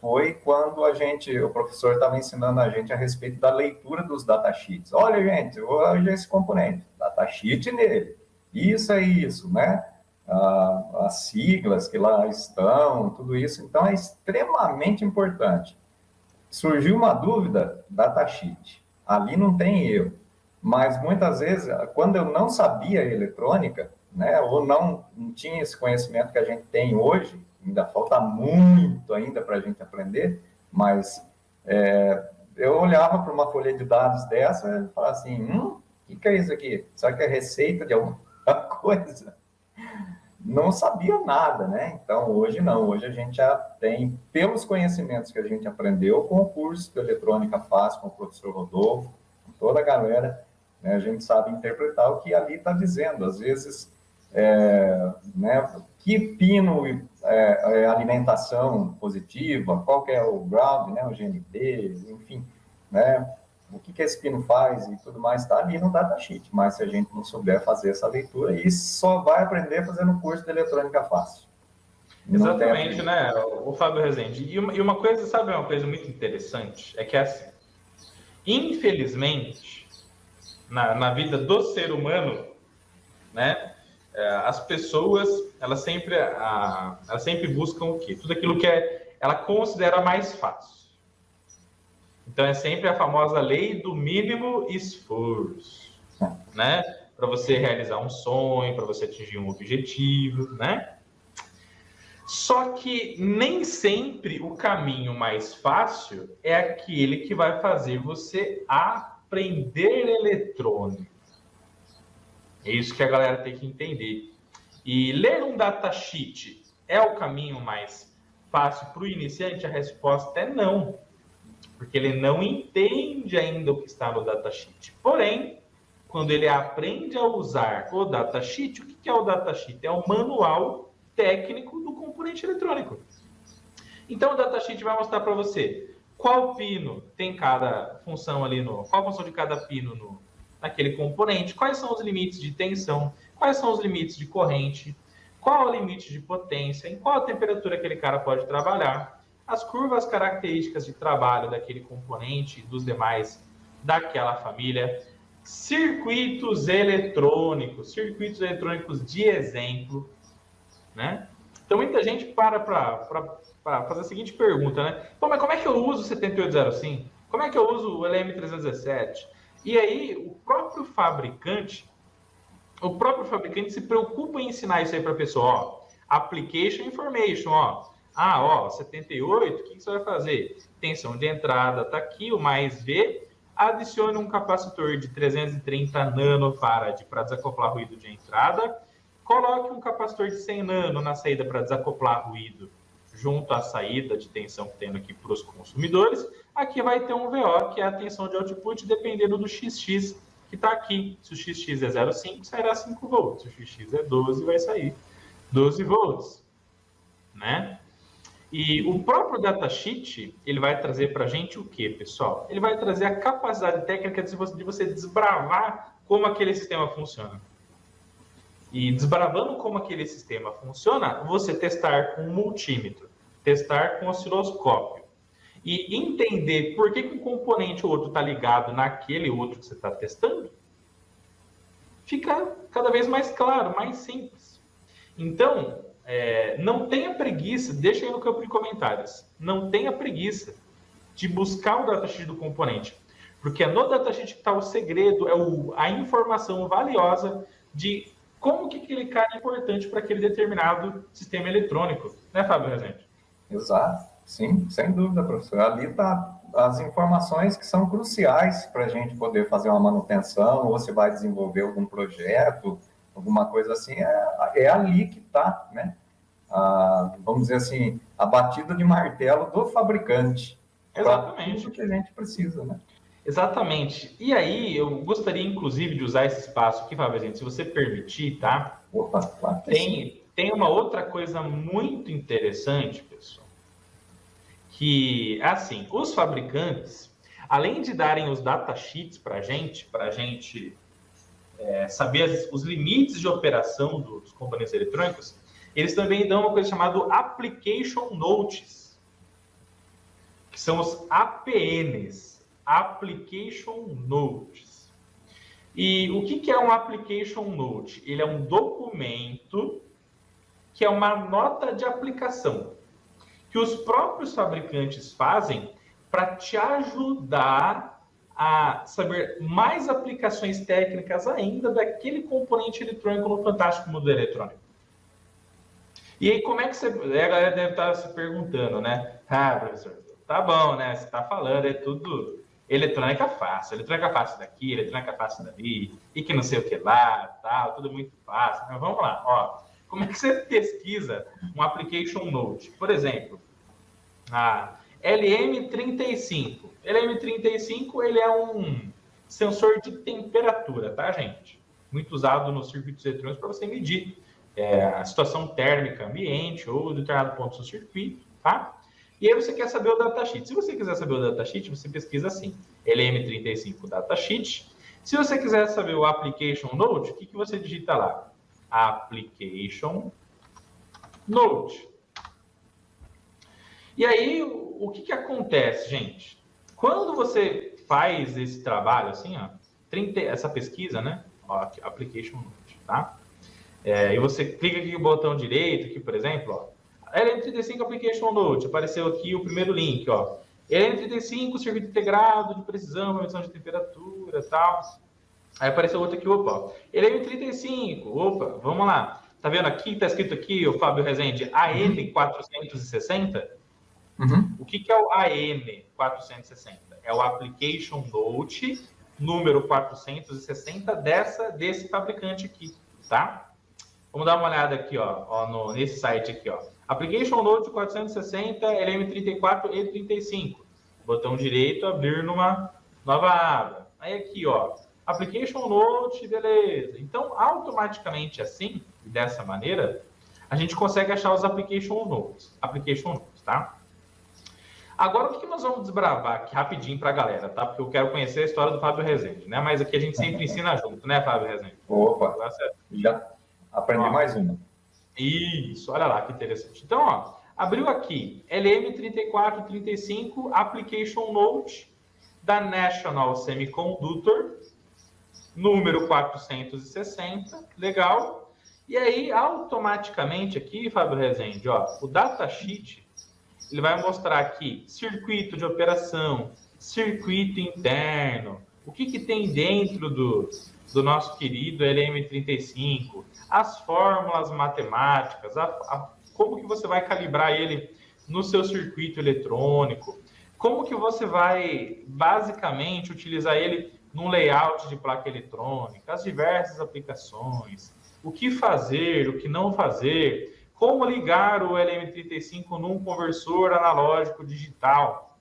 foi quando o professor estava ensinando a gente a respeito da leitura dos datasheets. Olha, gente, hoje esse componente, datasheet nele, isso é isso, né? As siglas que lá estão, tudo isso. Então, é extremamente importante. Surgiu uma dúvida, datasheet. Ali não tem erro. Mas, muitas vezes, quando eu não sabia eletrônica, né, ou não tinha esse conhecimento que a gente tem hoje, ainda falta muito ainda para a gente aprender, mas eu olhava para uma folha de dados dessa e falava assim, o que é isso aqui? Será que é receita de alguma coisa? Não sabia nada, né? Então, hoje não. Hoje a gente já tem, pelos conhecimentos que a gente aprendeu com o curso de Eletrônica Fácil, com o professor Rodolfo, com toda a galera, né, a gente sabe interpretar o que ali está dizendo. Às vezes, né, que pino é alimentação positiva, qual que é o ground, né, o GND, enfim, né? O que esse pino faz e tudo mais, está ali no datasheet, mas se a gente não souber fazer essa leitura, aí só vai aprender fazendo um curso de eletrônica fácil. Exatamente, né, o Fábio Rezende. E uma coisa, sabe, uma coisa muito interessante, é que assim, infelizmente, na vida do ser humano, né, as pessoas, elas sempre buscam o quê? Tudo aquilo que ela considera mais fácil. Então, é sempre a famosa lei do mínimo esforço, né? Para você realizar um sonho, para você atingir um objetivo, né? Só que nem sempre o caminho mais fácil é aquele que vai fazer você aprender eletrônica. É isso que a galera tem que entender. E ler um datasheet é o caminho mais fácil para o iniciante? A resposta é não. Porque ele não entende ainda o que está no datasheet. Porém, quando ele aprende a usar o datasheet, o que é o datasheet? É o manual técnico do componente eletrônico. Então, o datasheet vai mostrar para você qual pino tem cada função ali, qual a função de cada pino naquele componente, quais são os limites de tensão, quais são os limites de corrente, qual é o limite de potência, em qual temperatura aquele cara pode trabalhar, as curvas características de trabalho daquele componente e dos demais daquela família, circuitos eletrônicos de exemplo, né? Então, muita gente para fazer a seguinte pergunta, né? Pô, mas como é que eu uso o 7805? Como é que eu uso o LM317? E aí, o próprio fabricante se preocupa em ensinar isso aí para a pessoa, ó, application information, ó. 78, o que você vai fazer? Tensão de entrada está aqui, o mais V, adicione um capacitor de 330 nanofarad para desacoplar ruído de entrada, coloque um capacitor de 100 nano na saída para desacoplar ruído junto à saída de tensão que tem aqui para os consumidores. Aqui vai ter um VO, que é a tensão de output, dependendo do XX que está aqui. Se o XX é 0,5, sairá 5 volts. Se o XX é 12, vai sair 12 volts. Né? E o próprio datasheet, ele vai trazer para a gente o que, pessoal? Ele vai trazer a capacidade técnica de você desbravar como aquele sistema funciona. E desbravando como aquele sistema funciona, você testar com multímetro, testar com osciloscópio e entender por que um componente ou outro está ligado naquele outro que você está testando, fica cada vez mais claro, mais simples. Então, não tenha preguiça, deixa aí no campo de comentários, não tenha preguiça de buscar o datasheet do componente, porque é no datasheet que está o segredo, a informação valiosa de como que aquele cara é importante para aquele determinado sistema eletrônico, né, Fábio Rezende? Exato, sim, sem dúvida, professor. Ali está as informações que são cruciais para a gente poder fazer uma manutenção, ou você vai desenvolver algum projeto, alguma coisa assim, é ali que está, né? Vamos dizer assim, a batida de martelo do fabricante. Exatamente. Tudo que a gente precisa, né? Exatamente. E aí, eu gostaria, inclusive, de usar esse espaço aqui, Fábio, gente, se você permitir, tá? Opa, claro que sim. Tem uma outra coisa muito interessante, pessoal, que, assim, os fabricantes, além de darem os datasheets para a gente saber os limites de operação dos componentes eletrônicos, eles também dão uma coisa chamada Application Notes, que são os APNs. Application Notes. E o que é um Application Note? Ele é um documento que é uma nota de aplicação que os próprios fabricantes fazem para te ajudar a saber mais aplicações técnicas ainda daquele componente eletrônico no fantástico mundo eletrônico. E aí, como é que você... A galera deve estar se perguntando, né? Professor, tá bom, né? Você está falando, é tudo... Eletrônica fácil daqui, eletrônica fácil dali, e que não sei o que lá, tal, tudo muito fácil. Mas vamos lá, ó. Como é que você pesquisa um application note? Por exemplo, a LM35. LM35, ele é um sensor de temperatura, tá, gente? Muito usado nos circuitos eletrônicos para você medir a situação térmica ambiente ou determinado ponto do circuito, tá? E aí você quer saber o datasheet. Se você quiser saber o datasheet, você pesquisa assim, LM35 datasheet. Se você quiser saber o application note, o que você digita lá? Application note. E aí, o que acontece, gente? Quando você faz esse trabalho, assim, ó, essa pesquisa, né? Ó, aqui, application note, tá? E você clica aqui no botão direito, aqui, por exemplo, ó. LM35 Application Note, apareceu aqui o primeiro link, ó. LM35, circuito integrado de precisão, medição de temperatura e tal. Aí apareceu outro aqui, opa. LM35, opa, vamos lá. Tá vendo aqui, tá escrito aqui, o Fábio Rezende, AN460? Uhum. O que é o AN460? É o Application Note número 460 desse fabricante aqui, tá? Vamos dar uma olhada aqui, ó nesse site aqui, ó. Application Note 460, LM34 e 35. Botão direito, abrir numa nova aba. Aí aqui, ó, Application Note, beleza. Então, automaticamente assim, dessa maneira, a gente consegue achar os Application Notes, tá? Agora, o que nós vamos desbravar aqui rapidinho para a galera, tá? Porque eu quero conhecer a história do Fábio Rezende, né? Mas aqui a gente sempre ensina junto, né, Fábio Rezende? Opa, já aprendi mais uma. Isso, olha lá que interessante. Então, ó, abriu aqui LM3435 Application Note da National Semiconductor número 460, legal. E aí, automaticamente aqui, Fábio Rezende, ó, o datasheet, ele vai mostrar aqui circuito de operação, circuito interno, o que tem dentro do nosso querido LM35, as fórmulas matemáticas, como que você vai calibrar ele no seu circuito eletrônico, como que você vai, basicamente, utilizar ele num layout de placa eletrônica, as diversas aplicações, o que fazer, o que não fazer, como ligar o LM35 num conversor analógico digital,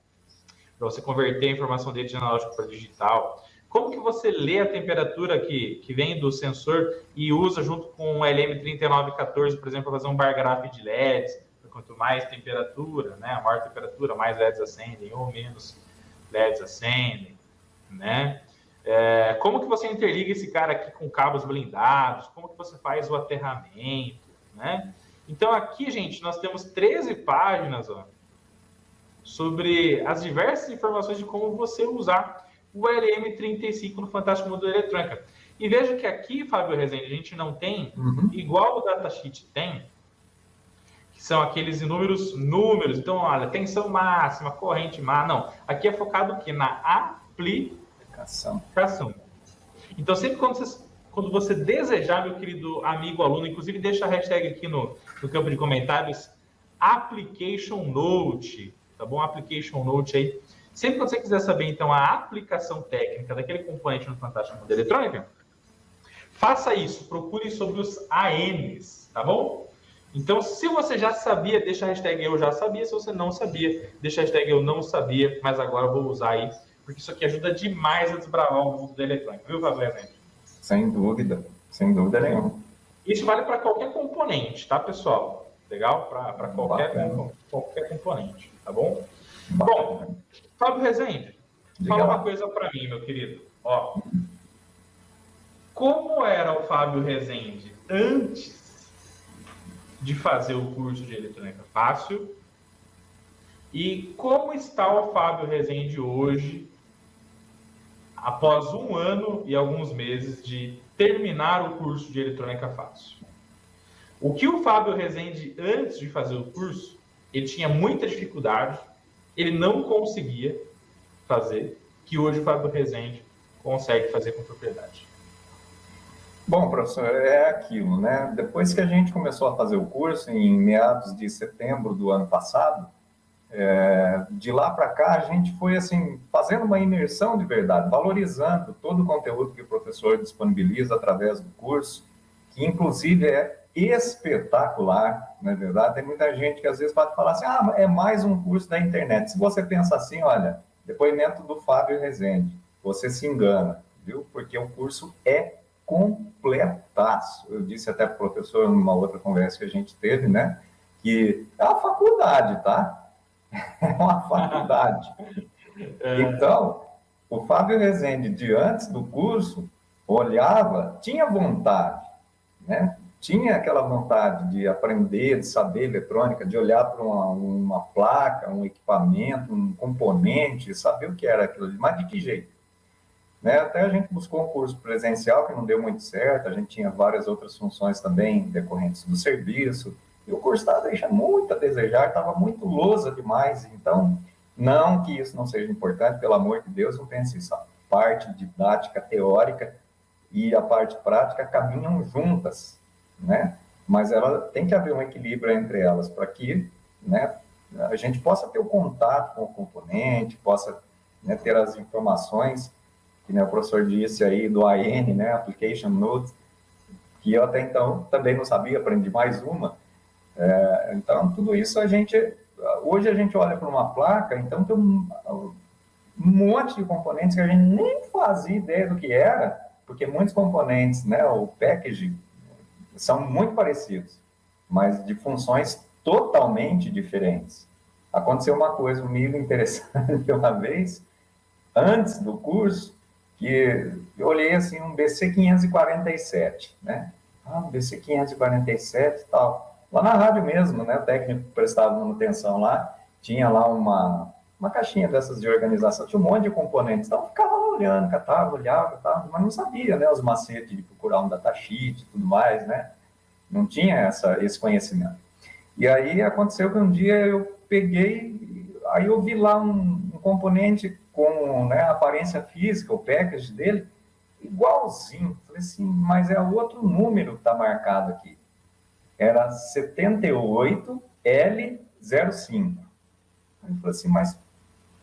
para você converter a informação dele de analógico para digital. Como que você lê a temperatura que vem do sensor e usa junto com o LM3914, por exemplo, para fazer um bar graph de LEDs? Quanto mais temperatura, né, a maior temperatura, mais LEDs acendem, ou menos LEDs acendem, né? Como que você interliga esse cara aqui com cabos blindados? Como que você faz o aterramento, né? Então, aqui, gente, nós temos 13 páginas, ó, sobre as diversas informações de como você usar o LM35 no Fantástico Mundo da Eletrônica. E veja que aqui, Fábio Rezende, a gente não tem, igual o datasheet tem, que são aqueles inúmeros números. Então, olha, tensão máxima, corrente máxima. Não, aqui é focado aqui na aplicação. Então, sempre quando você desejar, meu querido amigo aluno, inclusive deixa a hashtag aqui no campo de comentários, Application Note, tá bom? Application Note aí. Sempre que você quiser saber, então, a aplicação técnica daquele componente no Fantástico Mundo da Eletrônica, faça isso, procure sobre os ANs, tá bom? Então, se você já sabia, deixa a hashtag eu já sabia. Se você não sabia, deixa a hashtag eu não sabia, mas agora eu vou usar aí, porque isso aqui ajuda demais a desbravar o mundo da eletrônica, viu, Fábio? Sem dúvida nenhuma. Isso vale para qualquer componente, tá, pessoal? Legal? Para qualquer componente, tá bom? Bacana. Bom, Fábio Rezende, fala uma coisa para mim, meu querido. Ó, como era o Fábio Rezende antes de fazer o curso de eletrônica fácil e como está o Fábio Rezende hoje, após 1 ano e alguns meses de terminar o curso de eletrônica fácil. O que o Fábio Rezende, antes de fazer o curso, ele tinha muita dificuldade, ele não conseguia fazer, que hoje o Fábio Rezende consegue fazer com propriedade. Bom, professor, é aquilo, né? Depois que a gente começou a fazer o curso, em meados de setembro do ano passado, de lá para cá, a gente foi, assim, fazendo uma imersão de verdade, valorizando todo o conteúdo que o professor disponibiliza através do curso, que, inclusive, é espetacular, não é verdade? Tem muita gente que, às vezes, pode falar assim, é mais um curso da internet. Se você pensa assim, olha, depoimento do Fábio Rezende, você se engana, viu? Porque o curso é completaço. Eu disse até para o professor numa outra conversa que a gente teve, né, que é uma faculdade, tá? É uma faculdade. Então, o Fábio Rezende, de antes do curso, olhava, tinha vontade, né? Tinha aquela vontade de aprender, de saber eletrônica, de olhar para uma placa, um equipamento, um componente, saber o que era aquilo ali, mas de que jeito? Né? Até a gente buscou um curso presencial que não deu muito certo, a gente tinha várias outras funções também decorrentes do serviço, e o curso estava deixando muito a desejar, estava muito lousa demais, então, não que isso não seja importante, pelo amor de Deus, não pense isso, a parte didática, teórica e a parte prática caminham juntas, né? Mas ela tem que haver um equilíbrio entre elas, para que, né, a gente possa ter o contato com o componente, possa, né, ter as informações, que, né, o professor disse aí do AN, né, Application Notes, que eu até então também não sabia, aprendi mais uma. Então, tudo isso hoje a gente olha para uma placa, então tem um monte de componentes que a gente nem fazia ideia do que era, porque muitos componentes, né, o packaging, são muito parecidos, mas de funções totalmente diferentes. Aconteceu uma coisa comigo interessante uma vez, antes do curso, que eu olhei assim um BC547, né? Um BC547 e tal. Lá na rádio mesmo, né? O técnico que prestava manutenção lá, tinha lá uma caixinha dessas de organização, tinha um monte de componentes, então eu ficava olhando, catava, olhava, mas não sabia, né, os macetes de procurar um datasheet e tudo mais, né, não tinha esse conhecimento. E aí aconteceu que um dia eu peguei, aí eu vi lá um componente com, né, a aparência física, o package dele, igualzinho. Falei assim, mas é outro número que está marcado aqui. Era 78L05. Aí eu falei assim, mas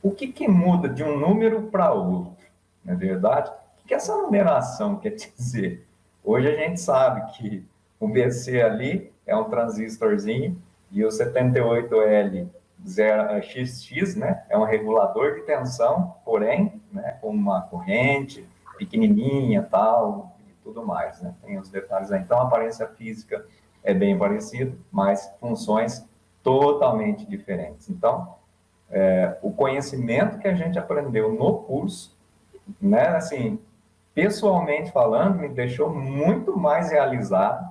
o que muda de um número para outro? Não é verdade? O que essa numeração quer dizer? Hoje a gente sabe que o BC ali é um transistorzinho e o 78L XX, né, é um regulador de tensão, porém, né, com uma corrente pequenininha, tal, e tudo mais, né? Tem os detalhes aí. Então, a aparência física é bem parecida, mas funções totalmente diferentes. Então, o conhecimento que a gente aprendeu no curso, né, assim, pessoalmente falando, me deixou muito mais realizado,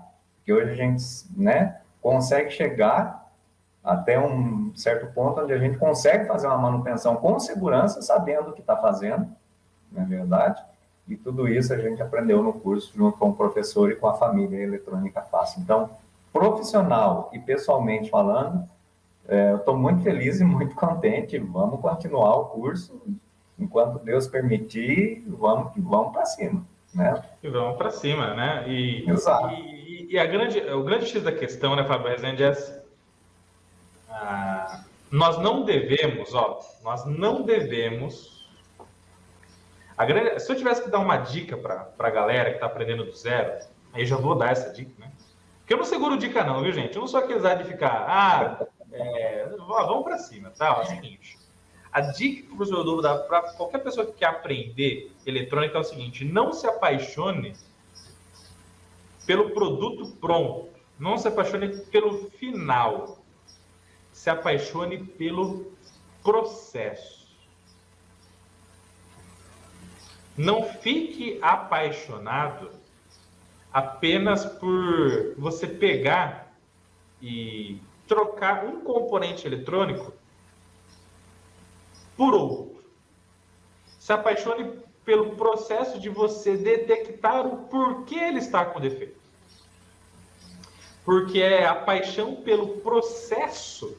que hoje a gente, né, consegue chegar até um certo ponto onde a gente consegue fazer uma manutenção com segurança, sabendo o que está fazendo, não é verdade? E tudo isso a gente aprendeu no curso junto com o professor e com a família Eletrônica Fácil. Então, profissional e pessoalmente falando, eu estou muito feliz e muito contente. Vamos continuar o curso enquanto Deus permitir. Vamos para cima, né? E vamos para cima, né? Exato. O grande X da questão, né, Fábio Rezende, é assim, nós não devemos. Se eu tivesse que dar uma dica para a galera que está aprendendo do zero, aí já vou dar essa dica, né? Porque eu não seguro dica não, viu, gente? Eu não sou aquele de ficar, vamos para cima, tá? É o seguinte, a dica que o professor Rodolfo dá para qualquer pessoa que quer aprender eletrônica é o seguinte: não se apaixone pelo produto pronto, não se apaixone pelo final, se apaixone pelo processo. Não fique apaixonado apenas por você pegar e trocar um componente eletrônico por outro. Se apaixone pelo processo de você detectar o porquê ele está com defeito. Porque é a paixão pelo processo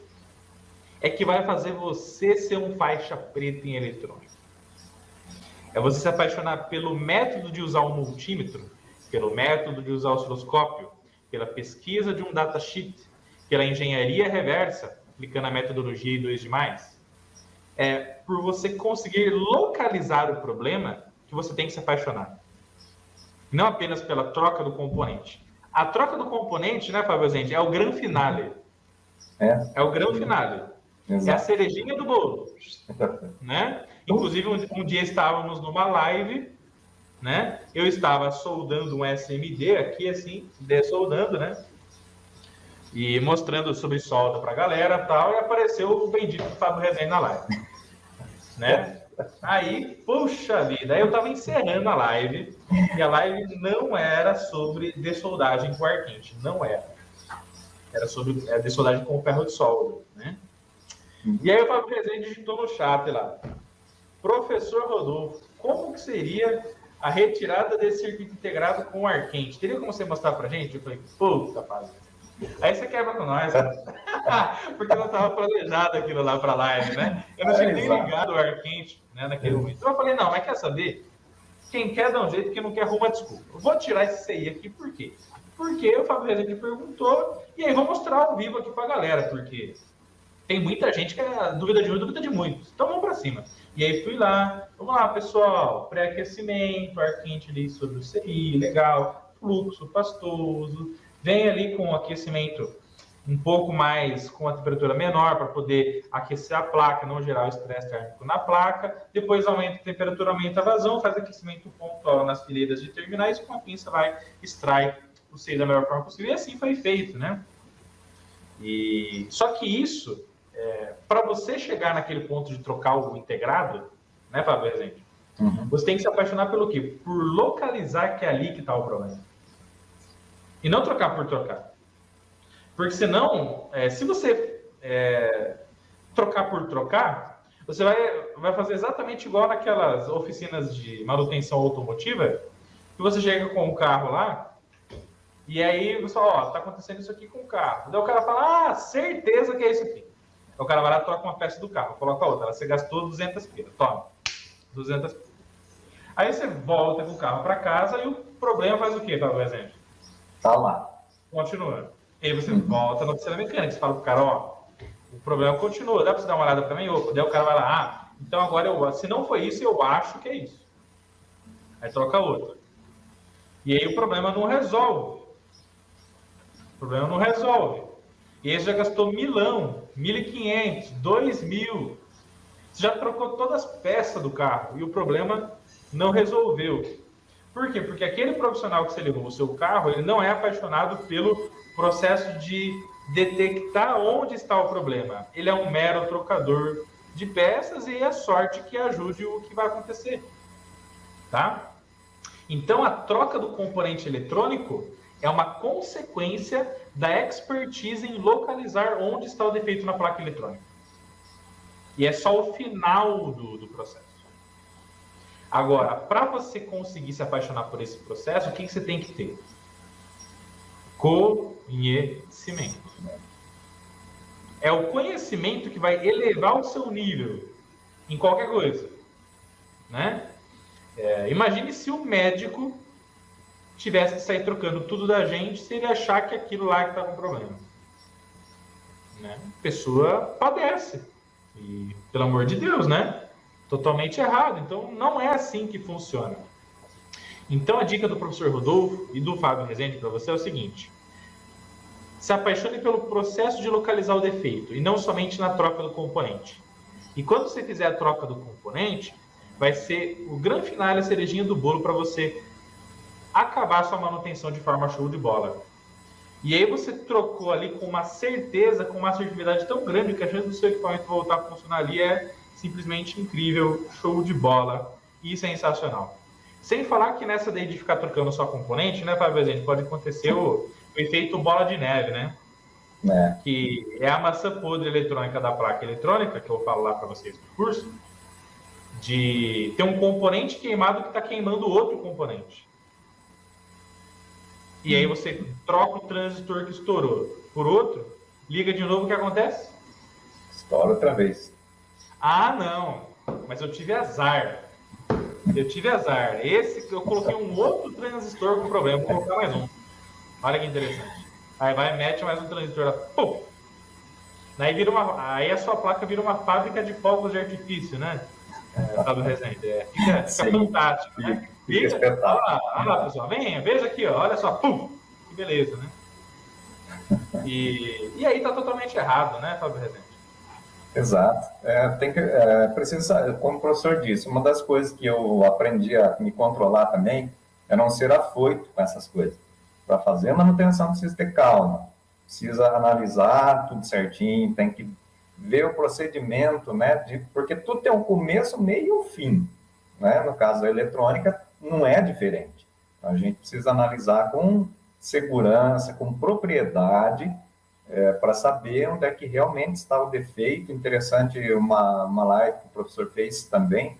é que vai fazer você ser um faixa preta em eletrônica. É você se apaixonar pelo método de usar um multímetro, pelo método de usar o osciloscópio, pela pesquisa de um datasheet, pela engenharia reversa, aplicando a metodologia I2 demais. É por você conseguir localizar o problema que você tem que se apaixonar. Não apenas pela troca do componente. A troca do componente, né, Fábio Rezende, é o grande finale. É o grande finale. Exato. É a cerejinha do bolo, né? Inclusive, um dia estávamos numa live, né? Eu estava soldando um SMD aqui, assim, dessoldando, né? E mostrando sobre solda para a galera e tal, e apareceu o bendito Fábio Rezende na live, né? Aí, puxa vida, aí eu estava encerrando a live, e a live não era sobre dessoldagem com ar quente, não era. Era sobre dessoldagem com ferro de solda, né? E aí o Fábio Rezende digitou no chat lá: professor Rodolfo, como que seria a retirada desse circuito integrado com ar quente? Teria como você mostrar pra gente? Eu falei, puta, Fábio. Aí você quebra com nós, né? Porque não estava planejado aquilo lá para live, né? Eu não tinha nem ligado o ar quente, né, naquele momento. Então eu falei, não, mas quer saber? Quem quer dá um jeito, quem não quer arruma desculpa. Eu vou tirar esse CI aqui, por quê? Porque o Fábio Rezende perguntou, e aí vou mostrar ao vivo aqui pra galera, porque tem muita gente que é dúvida de um, dúvida de muitos. Então vamos para cima. E aí fui lá, vamos lá, pessoal, pré-aquecimento, ar quente ali sobre o CI, legal, fluxo pastoso, vem ali com o aquecimento um pouco mais, com a temperatura menor, para poder aquecer a placa, não gerar o estresse térmico na placa, depois aumenta a temperatura, aumenta a vazão, faz aquecimento pontual nas fileiras de terminais, com a pinça vai, extrai o CI da melhor forma possível, e assim foi feito, né? E só que isso, para você chegar naquele ponto de trocar o integrado, né, Fábio Rezende? Você tem que se apaixonar pelo quê? Por localizar que é ali que está o problema. E não trocar por trocar. Porque senão, se você trocar por trocar, Você vai fazer exatamente igual naquelas oficinas de manutenção automotiva, que você chega com o carro lá, e aí você fala, ó, tá acontecendo isso aqui com o carro. Daí o cara fala, certeza que é isso aqui. Aí o cara vai lá, troca uma peça do carro, coloca outra. Você gastou 200 pila, toma, 200 pila. Aí você volta com o carro para casa e o problema faz o quê, por exemplo? Tá lá. Continua. E aí você volta na oficina mecânica, você fala pro cara, ó, o problema continua, dá para você dar uma olhada para mim? Daí o cara vai lá, então agora se não foi isso, eu acho que é isso. Aí troca outra. E aí o problema não resolve. O problema não resolve. E aí você já gastou 1.000, 1.500, 2.000. Você já trocou todas as peças do carro e o problema não resolveu. Por quê? Porque aquele profissional que você levou o seu carro, ele não é apaixonado pelo processo de detectar onde está o problema. Ele é um mero trocador de peças e é sorte que ajude o que vai acontecer. Tá? Então, a troca do componente eletrônico é uma consequência da expertise em localizar onde está o defeito na placa eletrônica. E é só o final do processo. Agora, para você conseguir se apaixonar por esse processo, o que você tem que ter? Conhecimento. É o conhecimento que vai elevar o seu nível em qualquer coisa. Né? Imagine se o médico tivesse que sair trocando tudo da gente se ele achar que aquilo lá que está com problema. Né? A pessoa padece. E, pelo amor de Deus, né? Totalmente errado. Então, não é assim que funciona. Então, a dica do professor Rodolfo e do Fábio Rezende para você é o seguinte. Se apaixone pelo processo de localizar o defeito e não somente na troca do componente. E quando você fizer a troca do componente, vai ser o grande final, a cerejinha do bolo para você acabar sua manutenção de forma show de bola. E aí você trocou ali com uma certeza, com uma assertividade tão grande que a chance do seu equipamento voltar a funcionar ali é simplesmente incrível, show de bola e sensacional. Sem falar que nessa daí de ficar trocando só componente, né, Fábio, gente, pode acontecer o efeito bola de neve, né? Que é a maçã podre eletrônica da placa eletrônica, que eu falo lá para vocês no curso, de ter um componente queimado que está queimando outro componente. E aí você troca o transistor que estourou por outro, liga de novo, o que acontece? Estoura outra vez. Ah, não, mas eu tive azar. Esse, eu coloquei um outro transistor com problema, vou colocar mais um. Olha que interessante. Aí vai, mete mais um transistor lá, pum! Aí a sua placa vira uma fábrica de fogos de artifício, né? Fábio Rezende. Fica fantástico, né? Fica espetáculo. Olha lá, pessoal. Veja aqui, ó, olha só. Pum! Que beleza, né? E aí tá totalmente errado, né, Fábio Rezende? Exato. Precisa, como o professor disse, uma das coisas que eu aprendi a me controlar também é não ser afoito com essas coisas. Para fazer a manutenção precisa ter calma, precisa analisar tudo certinho, tem que ver o procedimento, né? Porque tudo tem um começo, meio e um fim. Né? No caso da eletrônica, não é diferente. Então, a gente precisa analisar com segurança, com propriedade, para saber onde é que realmente está o defeito. Interessante uma live que o professor fez também,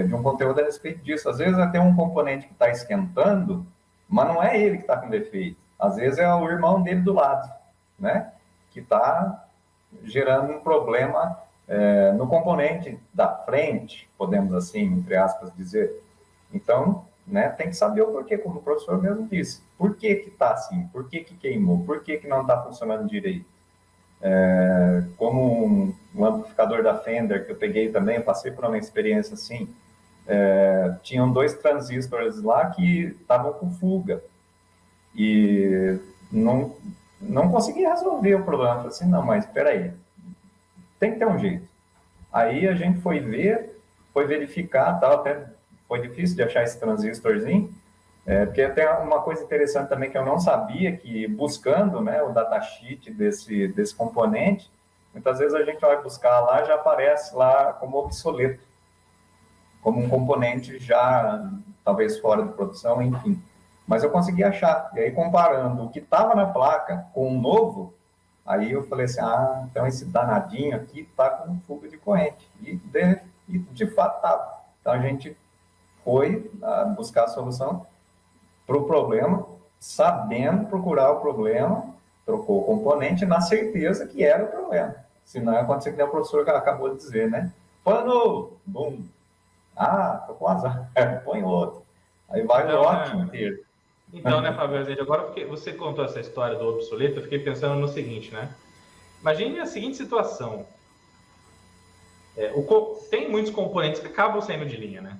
de um conteúdo a respeito disso. Às vezes tem um componente que está esquentando, mas não é ele que está com defeito. Às vezes é o irmão dele do lado, né? Que está gerando um problema no componente da frente, podemos assim, entre aspas, dizer. Então, né, tem que saber o porquê, como o professor mesmo disse. Por que que está assim? Por que que queimou? Por que que não está funcionando direito? Como um amplificador da Fender que eu peguei também, eu passei por uma experiência assim, tinham 2 transistores lá que estavam com fuga e não conseguia resolver o problema. Eu falei assim, não, mas espera aí, tem que ter um jeito. Aí a gente foi ver, foi verificar, tal, até foi difícil de achar esse transistorzinho, porque tem uma coisa interessante também que eu não sabia, que buscando, né, o datasheet desse componente, muitas vezes a gente vai buscar lá, já aparece lá como obsoleto, como um componente já, talvez fora de produção, enfim. Mas eu consegui achar, e aí comparando o que estava na placa com o novo, Aí eu falei assim, então esse danadinho aqui está com fuga de corrente. E de fato estava. Então a gente foi buscar a solução para o problema, sabendo procurar o problema, trocou o componente na certeza que era o problema. Senão ia acontecer que nem o professor acabou de dizer, né? Pano, bum. Tô com azar, põe outro. Aí vai o lote inteiro. Então, né, Fábio, agora porque você contou essa história do obsoleto, eu fiquei pensando no seguinte, né? Imagine a seguinte situação. Tem muitos componentes que acabam saindo de linha, né?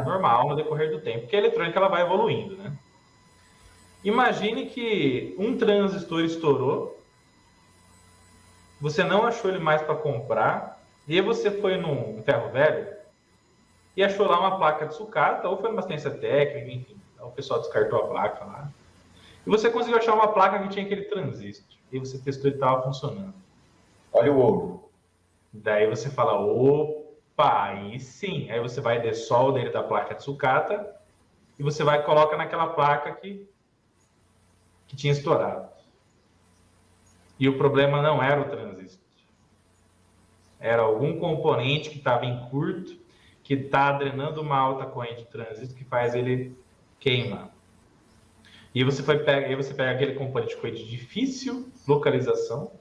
Normal no decorrer do tempo, porque a eletrônica ela vai evoluindo, né? Imagine que um transistor estourou, você não achou ele mais para comprar, e aí você foi num ferro velho e achou lá uma placa de sucata, ou foi numa assistência técnica, enfim, o pessoal descartou a placa lá. E você conseguiu achar uma placa que tinha aquele transistor, e você testou e estava funcionando. Olha o ouro. Daí você fala, opa, aí sim. Aí você vai dessolda ele da placa de sucata e você vai e coloca naquela placa que tinha estourado. E o problema não era o transistor. Era algum componente que estava em curto, que está drenando uma alta corrente de transistor que faz ele queimar. E você pega aquele componente que foi de difícil localização,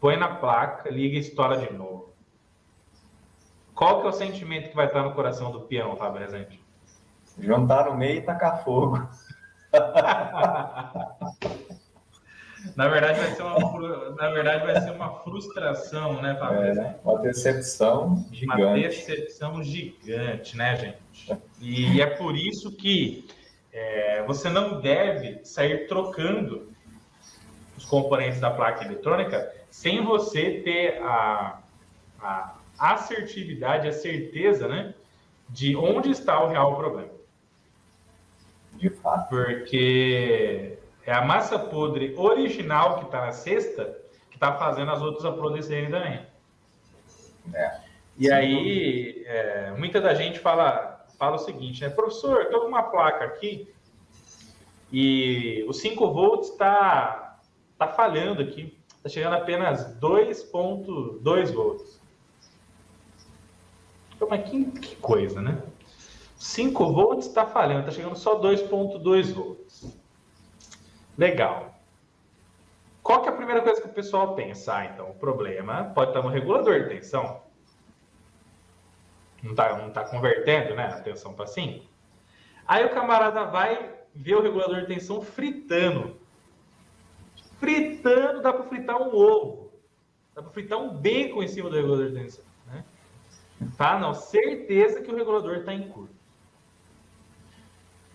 põe na placa, liga e estoura de novo. Qual que é o sentimento que vai estar no coração do peão, Fábio Rezende? Juntar no meio e tacar fogo. Na verdade, vai ser uma frustração, né, Fábio? Uma decepção gigante. Uma decepção gigante, né, gente? E é por isso que você não deve sair trocando os componentes da placa eletrônica sem você ter a assertividade, a certeza, né, de onde está o real problema. De fato. Porque é a massa podre original que está na cesta que está fazendo as outras apodrecerem também. E aí, muita da gente fala o seguinte, né? Professor, eu estou com uma placa aqui e o 5 volts está falhando aqui. Está chegando a apenas 2,2 volts. Mas que coisa, né? 5 volts está falhando, está chegando só 2,2 volts. Legal. Qual que é a primeira coisa que o pessoal pensa? Então, o problema pode estar no regulador de tensão. Não tá convertendo, né, a tensão para 5. Aí o camarada vai ver o regulador de tensão fritando. Fritando, dá para fritar um ovo. Dá para fritar um bacon em cima do regulador de tensão. Né? Tá? Não, certeza que o regulador está em curto.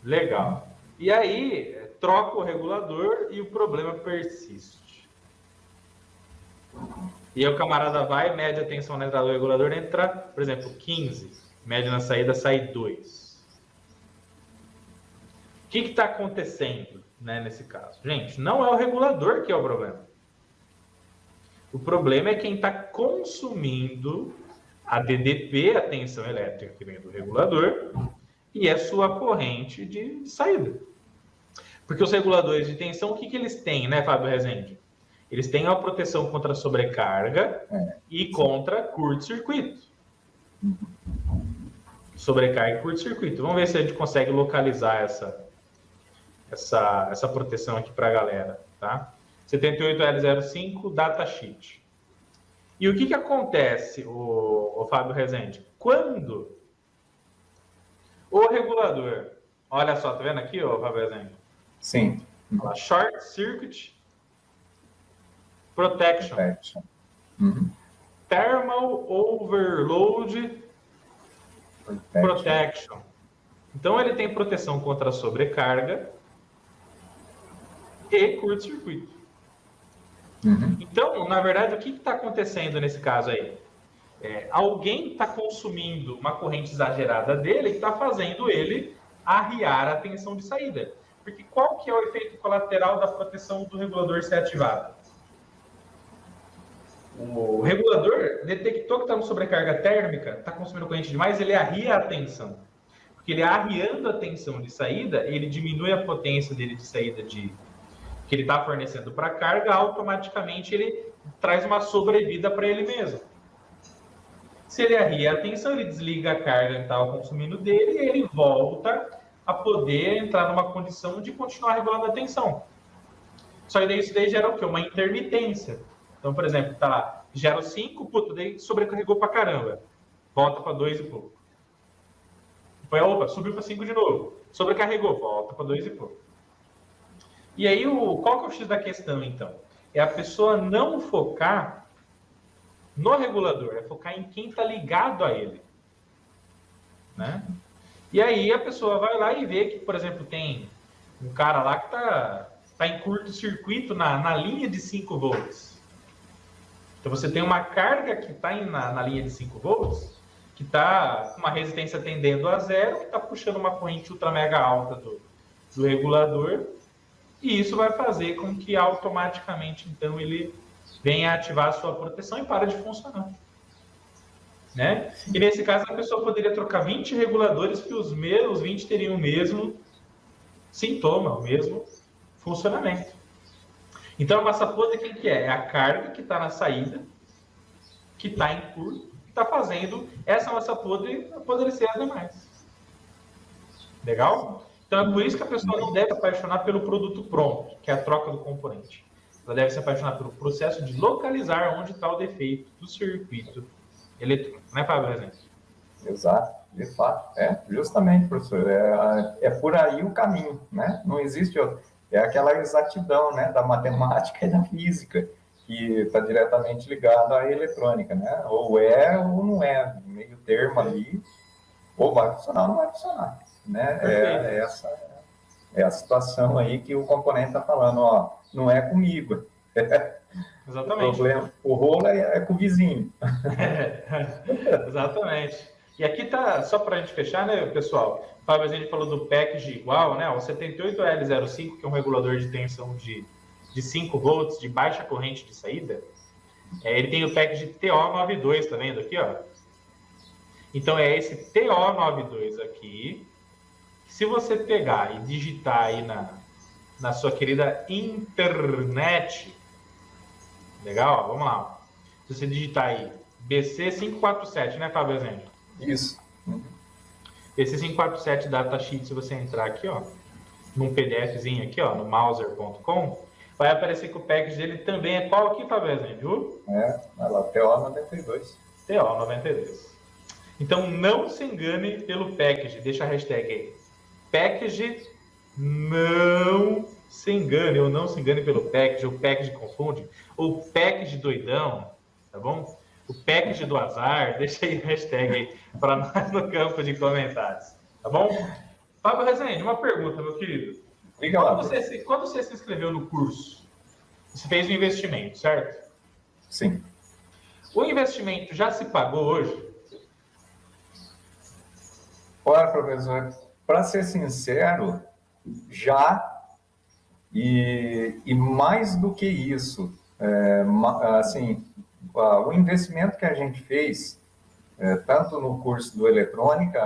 Legal. E aí, troca o regulador e o problema persiste. E aí o camarada vai, mede a tensão na entrada do regulador, entra, por exemplo, 15. Mede na saída, sai 2. O que está acontecendo, né, nesse caso? Gente, não é o regulador que é o problema. O problema é quem está consumindo a DDP, a tensão elétrica que vem do regulador, e a sua corrente de saída. Porque os reguladores de tensão, o que eles têm, né, Fábio Rezende? Eles têm a proteção contra sobrecarga e contra curto-circuito. Sobrecarga e curto-circuito. Vamos ver se a gente consegue localizar essa proteção aqui para a galera, tá? 78L05, datasheet. E o que acontece, o Fábio Rezende? Quando o regulador, olha só, tá vendo aqui, Fábio Rezende? Sim. Short Circuit Protection. Thermal Overload Protection. Então, ele tem proteção contra a sobrecarga e curto-circuito. Então, na verdade, o que está acontecendo nesse caso aí? Alguém está consumindo uma corrente exagerada dele que está fazendo ele arriar a tensão de saída. Porque qual que é o efeito colateral da proteção do regulador ser ativado? O regulador detectou que está com sobrecarga térmica, está consumindo corrente demais, ele arria a tensão. Porque ele arriando a tensão de saída, ele diminui a potência dele de saída de que ele está fornecendo para a carga, automaticamente ele traz uma sobrevida para ele mesmo. Se ele arria a tensão, ele desliga a carga que estava consumindo dele e ele volta a poder entrar numa condição de continuar regulando a tensão. Só que isso daí gera o quê? Uma intermitência. Então, por exemplo, tá lá, gera 5, puta, daí sobrecarregou para caramba. Volta para 2 e pouco. Depois, opa, subiu para 5 de novo. Sobrecarregou, volta para 2 e pouco. E aí, qual que é o X da questão, então? É a pessoa não focar no regulador, é focar em quem está ligado a ele. Né? E aí a pessoa vai lá e vê que, por exemplo, tem um cara lá que tá em curto-circuito na linha de 5 volts. Então você tem uma carga que está na linha de 5 volts, que está com uma resistência tendendo a zero, que está puxando uma corrente ultra mega alta do regulador, e isso vai fazer com que automaticamente, então, ele venha ativar a sua proteção e para de funcionar. Né? E nesse caso, a pessoa poderia trocar 20 reguladores que os 20 teriam o mesmo sintoma, o mesmo funcionamento. Então, a massa podre, quem que é? É a carga que está na saída, que está em curto, que está fazendo essa massa podre apodrecer as demais. Legal? Então, é por isso que a pessoa não deve se apaixonar pelo produto pronto, que é a troca do componente. Ela deve se apaixonar pelo processo de localizar onde está o defeito do circuito eletrônico. Não é, Fábio? Exato, de fato. Justamente, professor. É por aí o caminho, né? Não existe outro. É aquela exatidão, né, da matemática e da física, que está diretamente ligado à eletrônica, né? Ou é ou não é, meio termo ali, ou vai funcionar ou não vai funcionar, né? Essa é a situação aí que o componente está falando, ó, não é comigo. Exatamente. O problema, o rolo é com o vizinho. Exatamente. E aqui tá, só para a gente fechar, né, pessoal? O Fábio, a gente falou do package igual, né? O 78L05, que é um regulador de tensão de 5 volts, de baixa corrente de saída. Ele tem o package TO92, tá vendo aqui, ó? Então, é esse TO92 aqui. Se você pegar e digitar aí na sua querida internet, legal? Vamos lá. Se você digitar aí BC547, né, Fábio Azende? Isso. BC547 datasheet, se você entrar aqui, ó, num PDFzinho aqui, ó, no mauser.com, vai aparecer que o package dele também é qual aqui, Fábio Azende, viu? Vai lá, TO92. TO92. Então, não se engane pelo package. Deixa a hashtag aí. Package, não se engane, ou não se engane pelo package, o package confunde, ou package doidão, tá bom? O package do azar, deixa aí a hashtag aí para nós no campo de comentários, tá bom? Fábio Rezende, uma pergunta, meu querido. Quando você se inscreveu no curso, você fez um investimento, certo? Sim. O investimento já se pagou hoje? Olha, professor, para ser sincero, já, e mais do que isso, assim, o investimento que a gente fez, tanto no curso do eletrônica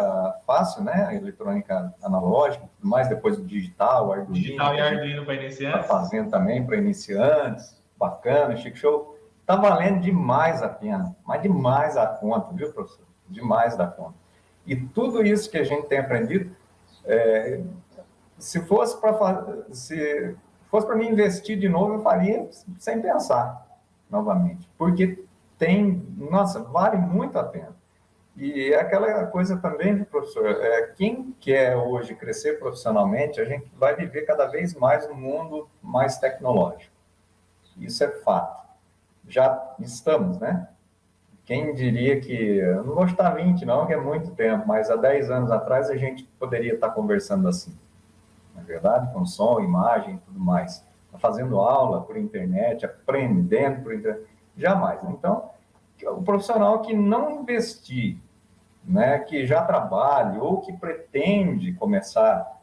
fácil, né, eletrônica analógica, tudo mais, depois do digital, Arduino. Digital e Arduino para iniciantes. Está fazendo também para iniciantes, bacana, chique show. Está valendo demais a pena, mas demais a conta, viu, professor? Demais da conta. E tudo isso que a gente tem aprendido, se fosse para mim investir de novo, eu faria sem pensar novamente, porque vale muito a pena. E é aquela coisa também, professor, quem quer hoje crescer profissionalmente, a gente vai viver cada vez mais um mundo mais tecnológico. Isso é fato. Já estamos, né? Quem diria que, eu não vou estar 20 não, que é muito tempo, mas há 10 anos atrás a gente poderia estar conversando assim, na verdade, com som, imagem e tudo mais. Fazendo aula por internet, aprendendo por internet, jamais. Então, o profissional que não investir, né, que já trabalhe ou que pretende começar,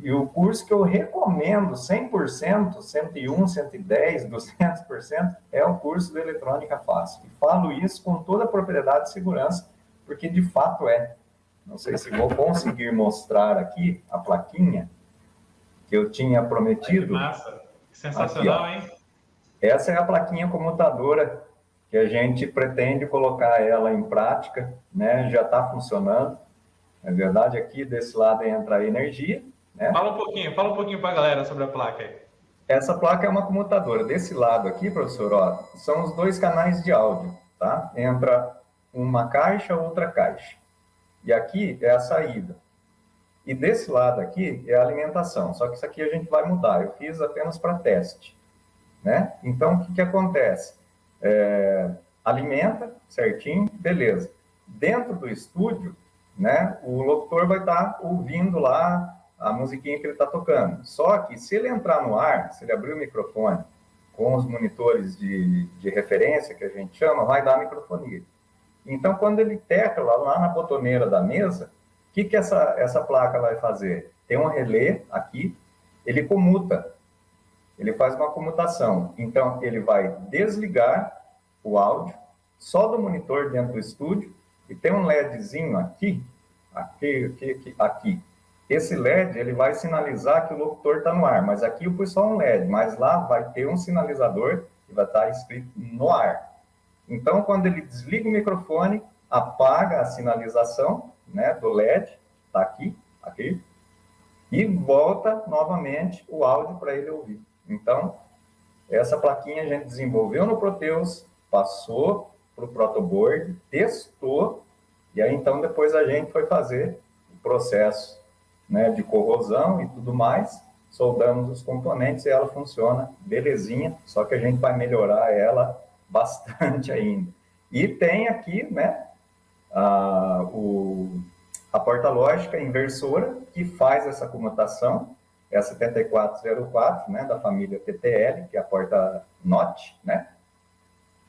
e o curso que eu recomendo 100%, 101, 110, 200%, é o curso de Eletrônica Fácil. E falo isso com toda a propriedade e segurança, porque de fato é. Não sei se vou conseguir mostrar aqui a plaquinha que eu tinha prometido. Ai, que massa. Sensacional, Aqui, ó. hein? Essa é a plaquinha comutadora que a gente pretende colocar ela em prática, né? Já está funcionando. Na verdade, aqui desse lado entra a energia, né? Fala um pouquinho para a galera sobre a placa aí. Essa placa é uma comutadora. Desse lado aqui, professor, ó, são os dois canais de áudio, tá? Entra uma caixa, outra caixa. E aqui é a saída. E desse lado aqui é a alimentação. Só que isso aqui a gente vai mudar. Eu fiz apenas para teste, né? Então, o que acontece? Alimenta certinho, beleza. Dentro do estúdio, né, o locutor vai estar ouvindo lá a musiquinha que ele está tocando. Só que se ele entrar no ar, se ele abrir o microfone com os monitores de referência, que a gente chama, vai dar microfonia. Então, quando ele tecla lá na botoneira da mesa, o que essa placa vai fazer? Tem um relé aqui, ele comuta, ele faz uma comutação. Então, ele vai desligar o áudio só do monitor dentro do estúdio e tem um LEDzinho aqui. Esse LED ele vai sinalizar que o locutor está no ar, mas aqui eu pus só um LED, mas lá vai ter um sinalizador que vai estar escrito no ar. Então, quando ele desliga o microfone, apaga a sinalização, né, do LED, está aqui, e volta novamente o áudio para ele ouvir. Então, essa plaquinha a gente desenvolveu no Proteus, passou para o protoboard, testou, e aí então depois a gente foi fazer o processo, né, de corrosão e tudo mais, soldamos os componentes e ela funciona belezinha, só que a gente vai melhorar ela bastante ainda. E tem aqui, né, a porta-lógica inversora que faz essa comutação, é a 7404, né, da família TTL, que é a porta NOT, né,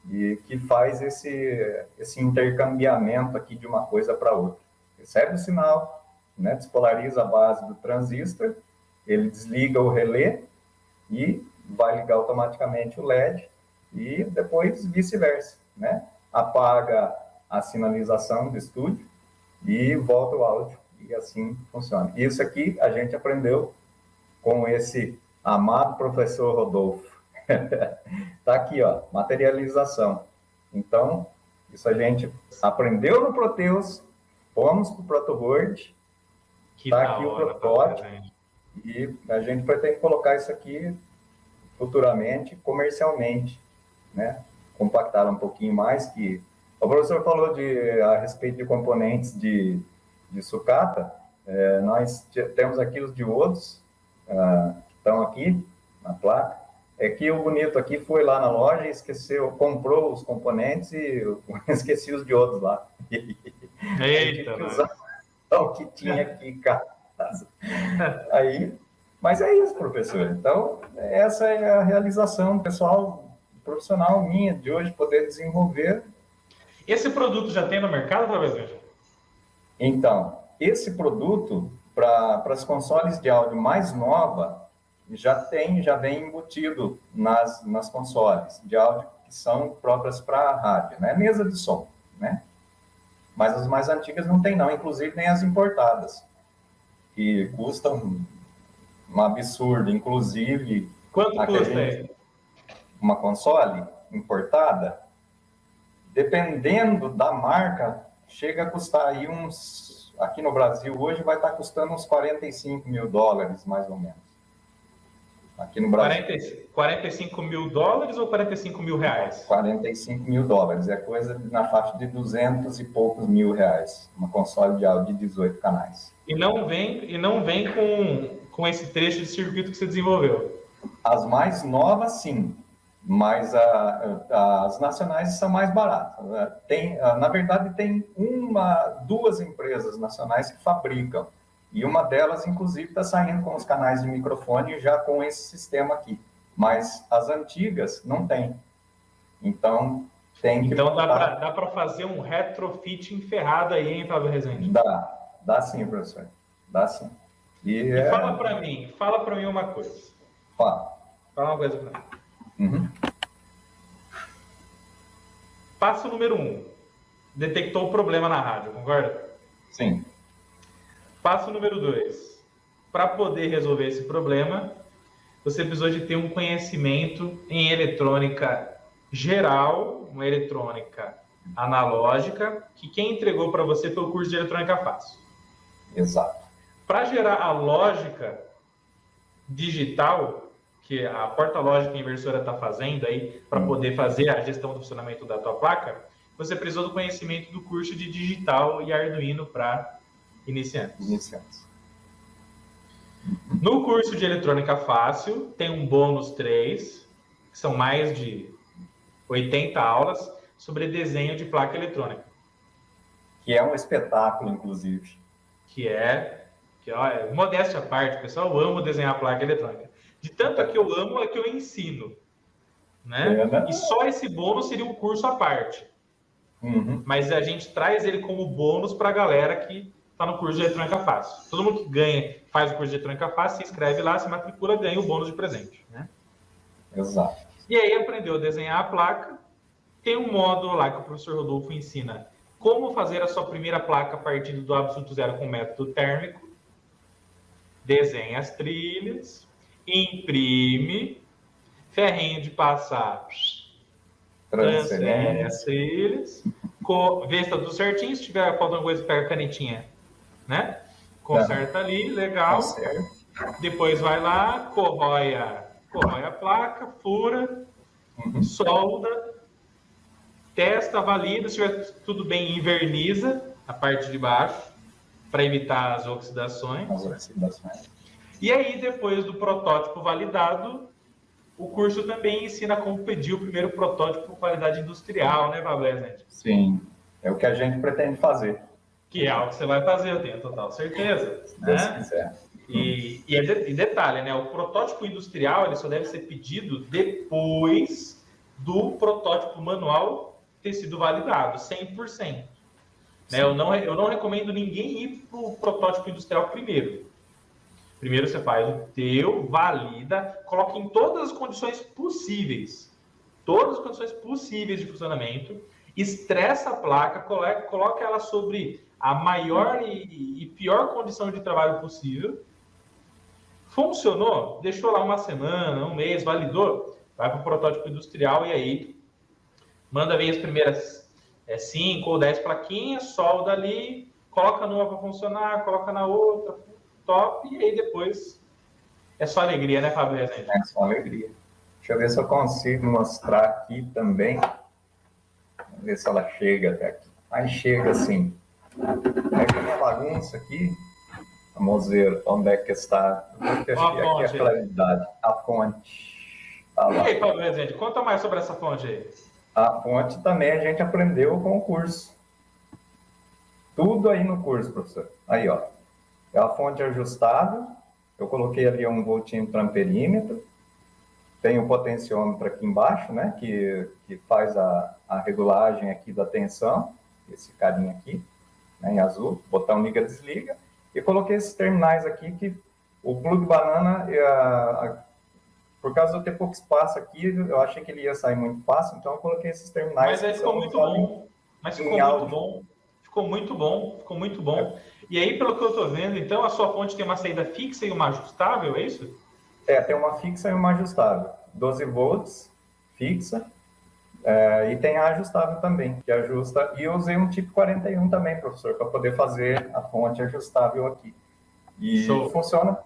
e que faz esse intercambiamento aqui de uma coisa para outra. Recebe o sinal, né, despolariza a base do transistor, ele desliga o relé e vai ligar automaticamente o LED e depois vice-versa, né? Apaga a sinalização do estúdio e volta o áudio e assim funciona. Isso aqui a gente aprendeu com esse amado professor Rodolfo. Tá aqui, ó, materialização. Então, isso a gente aprendeu no Proteus, fomos para o protoboard, tá aqui o protótipo, e a gente pretende colocar isso aqui futuramente, comercialmente, né? Compactar um pouquinho mais, que o professor falou a respeito de componentes de sucata, nós temos aqui os diodos, que estão aqui na placa. É que o bonito aqui foi lá na loja e esqueceu, comprou os componentes e esqueci os diodos lá. Eita, o que tinha aqui em casa. Aí, mas é isso, professor. Então, essa é a realização pessoal, profissional minha de hoje, poder desenvolver. Esse produto já tem no mercado, professor? Então, esse produto, para as consoles de áudio mais nova, já vem embutido nas consoles de áudio que são próprias para a rádio, né? Mesa de som, né? Mas as mais antigas não tem não, inclusive nem as importadas, que custam um absurdo, inclusive... Quanto custa uma console importada? Dependendo da marca, chega a custar aí aqui no Brasil hoje vai estar custando uns $45 mil, mais ou menos. Aqui no Brasil. $45 mil ou $45 mil? $45 mil, é coisa na faixa de 200 e poucos mil reais, uma console de áudio de 18 canais. E não vem com esse trecho de circuito que você desenvolveu? As mais novas, sim, mas as nacionais são mais baratas. Na verdade, tem duas empresas nacionais que fabricam. E uma delas, inclusive, está saindo com os canais de microfone já com esse sistema aqui. Mas as antigas não tem. Então, tem que... Então, dá para fazer um retrofit ferrado aí, hein, Fábio Rezende? Dá sim, professor. Dá sim. E fala para mim uma coisa. Fala uma coisa para mim. Uhum. Passo número 1. Detectou o problema na rádio, concorda? Sim. Passo número 2. Para poder resolver esse problema, você precisou de ter um conhecimento em eletrônica geral, uma eletrônica analógica, que quem entregou para você foi o curso de eletrônica fácil. Exato. Para gerar a lógica digital, que a porta lógica inversora está fazendo aí, para poder fazer a gestão do funcionamento da tua placa, você precisou do conhecimento do curso de digital e Arduino para iniciantes. No curso de eletrônica fácil, tem um bônus 3, que são mais de 80 aulas sobre desenho de placa eletrônica. Que é um espetáculo, inclusive. Olha, modéstia à parte, pessoal, eu amo desenhar placa eletrônica. De tanto que eu amo, é que eu ensino. Né? E só esse bônus seria um curso à parte. Mas a gente traz ele como bônus para a galera que está no curso de eletrônica fácil. Todo mundo que faz o curso de eletrônica fácil, se inscreve lá, se matricula, ganha o bônus de presente. Né? Exato. E aí aprendeu a desenhar a placa. Tem um módulo lá que o professor Rodolfo ensina como fazer a sua primeira placa partindo do absoluto zero com método térmico. Desenha as trilhas, imprime, ferrinho de passar, transfere as trilhas, vê se está tudo certinho, se tiver faltando coisa, pega a canetinha, né? Conserta ali, legal. Depois vai lá, corrói a placa, fura, solda, testa, valida, se tiver tudo bem, inverniza a parte de baixo, para evitar as oxidações. E aí, depois do protótipo validado, o curso também ensina como pedir o primeiro protótipo com qualidade industrial, né, Fabrício? Sim, é o que a gente pretende fazer. Que é algo que você vai fazer, eu tenho total certeza. Se Deus quiser. E detalhe, né? O protótipo industrial ele só deve ser pedido depois do protótipo manual ter sido validado, 100%. Né? Eu não recomendo ninguém ir para o protótipo industrial primeiro. Primeiro você faz o teu, valida, coloca em todas as condições possíveis. Todas as condições possíveis de funcionamento. Estressa a placa, coloca ela sobre a maior e pior condição de trabalho possível. Funcionou? Deixou lá uma semana, um mês, validou? Vai para o protótipo industrial e aí manda ver as primeiras 5 ou 10 plaquinhas, solda ali, coloca numa para funcionar, coloca na outra, top, e aí depois é só alegria, né, Fábio? É só alegria. Deixa eu ver se eu consigo mostrar aqui também. Vamos ver se ela chega até aqui. Aí chega assim. É que a minha bagunça aqui, vamos ver onde é que está. Aqui é a claridade, a fonte. Tá lá. E aí, Fábio, conta mais sobre essa fonte aí. A fonte também a gente aprendeu com o curso. Tudo aí no curso, professor. Aí, ó. É a fonte ajustável. Eu coloquei ali um voltímetro amperímetro. Tem o potenciômetro aqui embaixo, né? Que faz a regulagem aqui da tensão. Esse carinha aqui, né, em azul. Botão liga-desliga. E coloquei esses terminais aqui que o plug banana... por causa de eu ter pouco espaço aqui, eu achei que ele ia sair muito fácil, então eu coloquei esses terminais. Mas aí ficou muito bom. Ficou muito bom. E aí, pelo que eu estou vendo, então, a sua fonte tem uma saída fixa e uma ajustável, é isso? Tem uma fixa e uma ajustável. 12 volts, fixa, e tem a ajustável também, que ajusta. E eu usei um tipo 41 também, professor, para poder fazer a fonte ajustável aqui. E funciona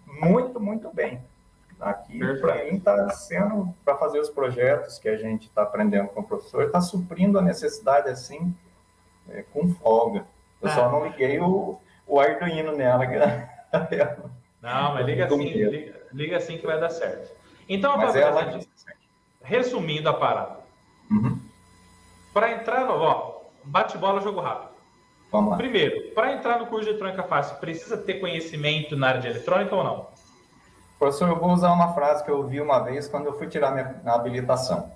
muito, muito bem. Aqui, para mim, está sendo, para fazer os projetos que a gente está aprendendo com o professor, está suprindo a necessidade, assim, com folga. Eu só não liguei o Arduino nela. Não, mas liga assim que vai dar certo. Então, resumindo a parada. Para entrar no... bate-bola, jogo rápido. Vamos lá. Primeiro, para entrar no curso de eletrônica fácil, precisa ter conhecimento na área de eletrônica ou não? Professor, eu vou usar uma frase que eu ouvi uma vez quando eu fui tirar minha habilitação.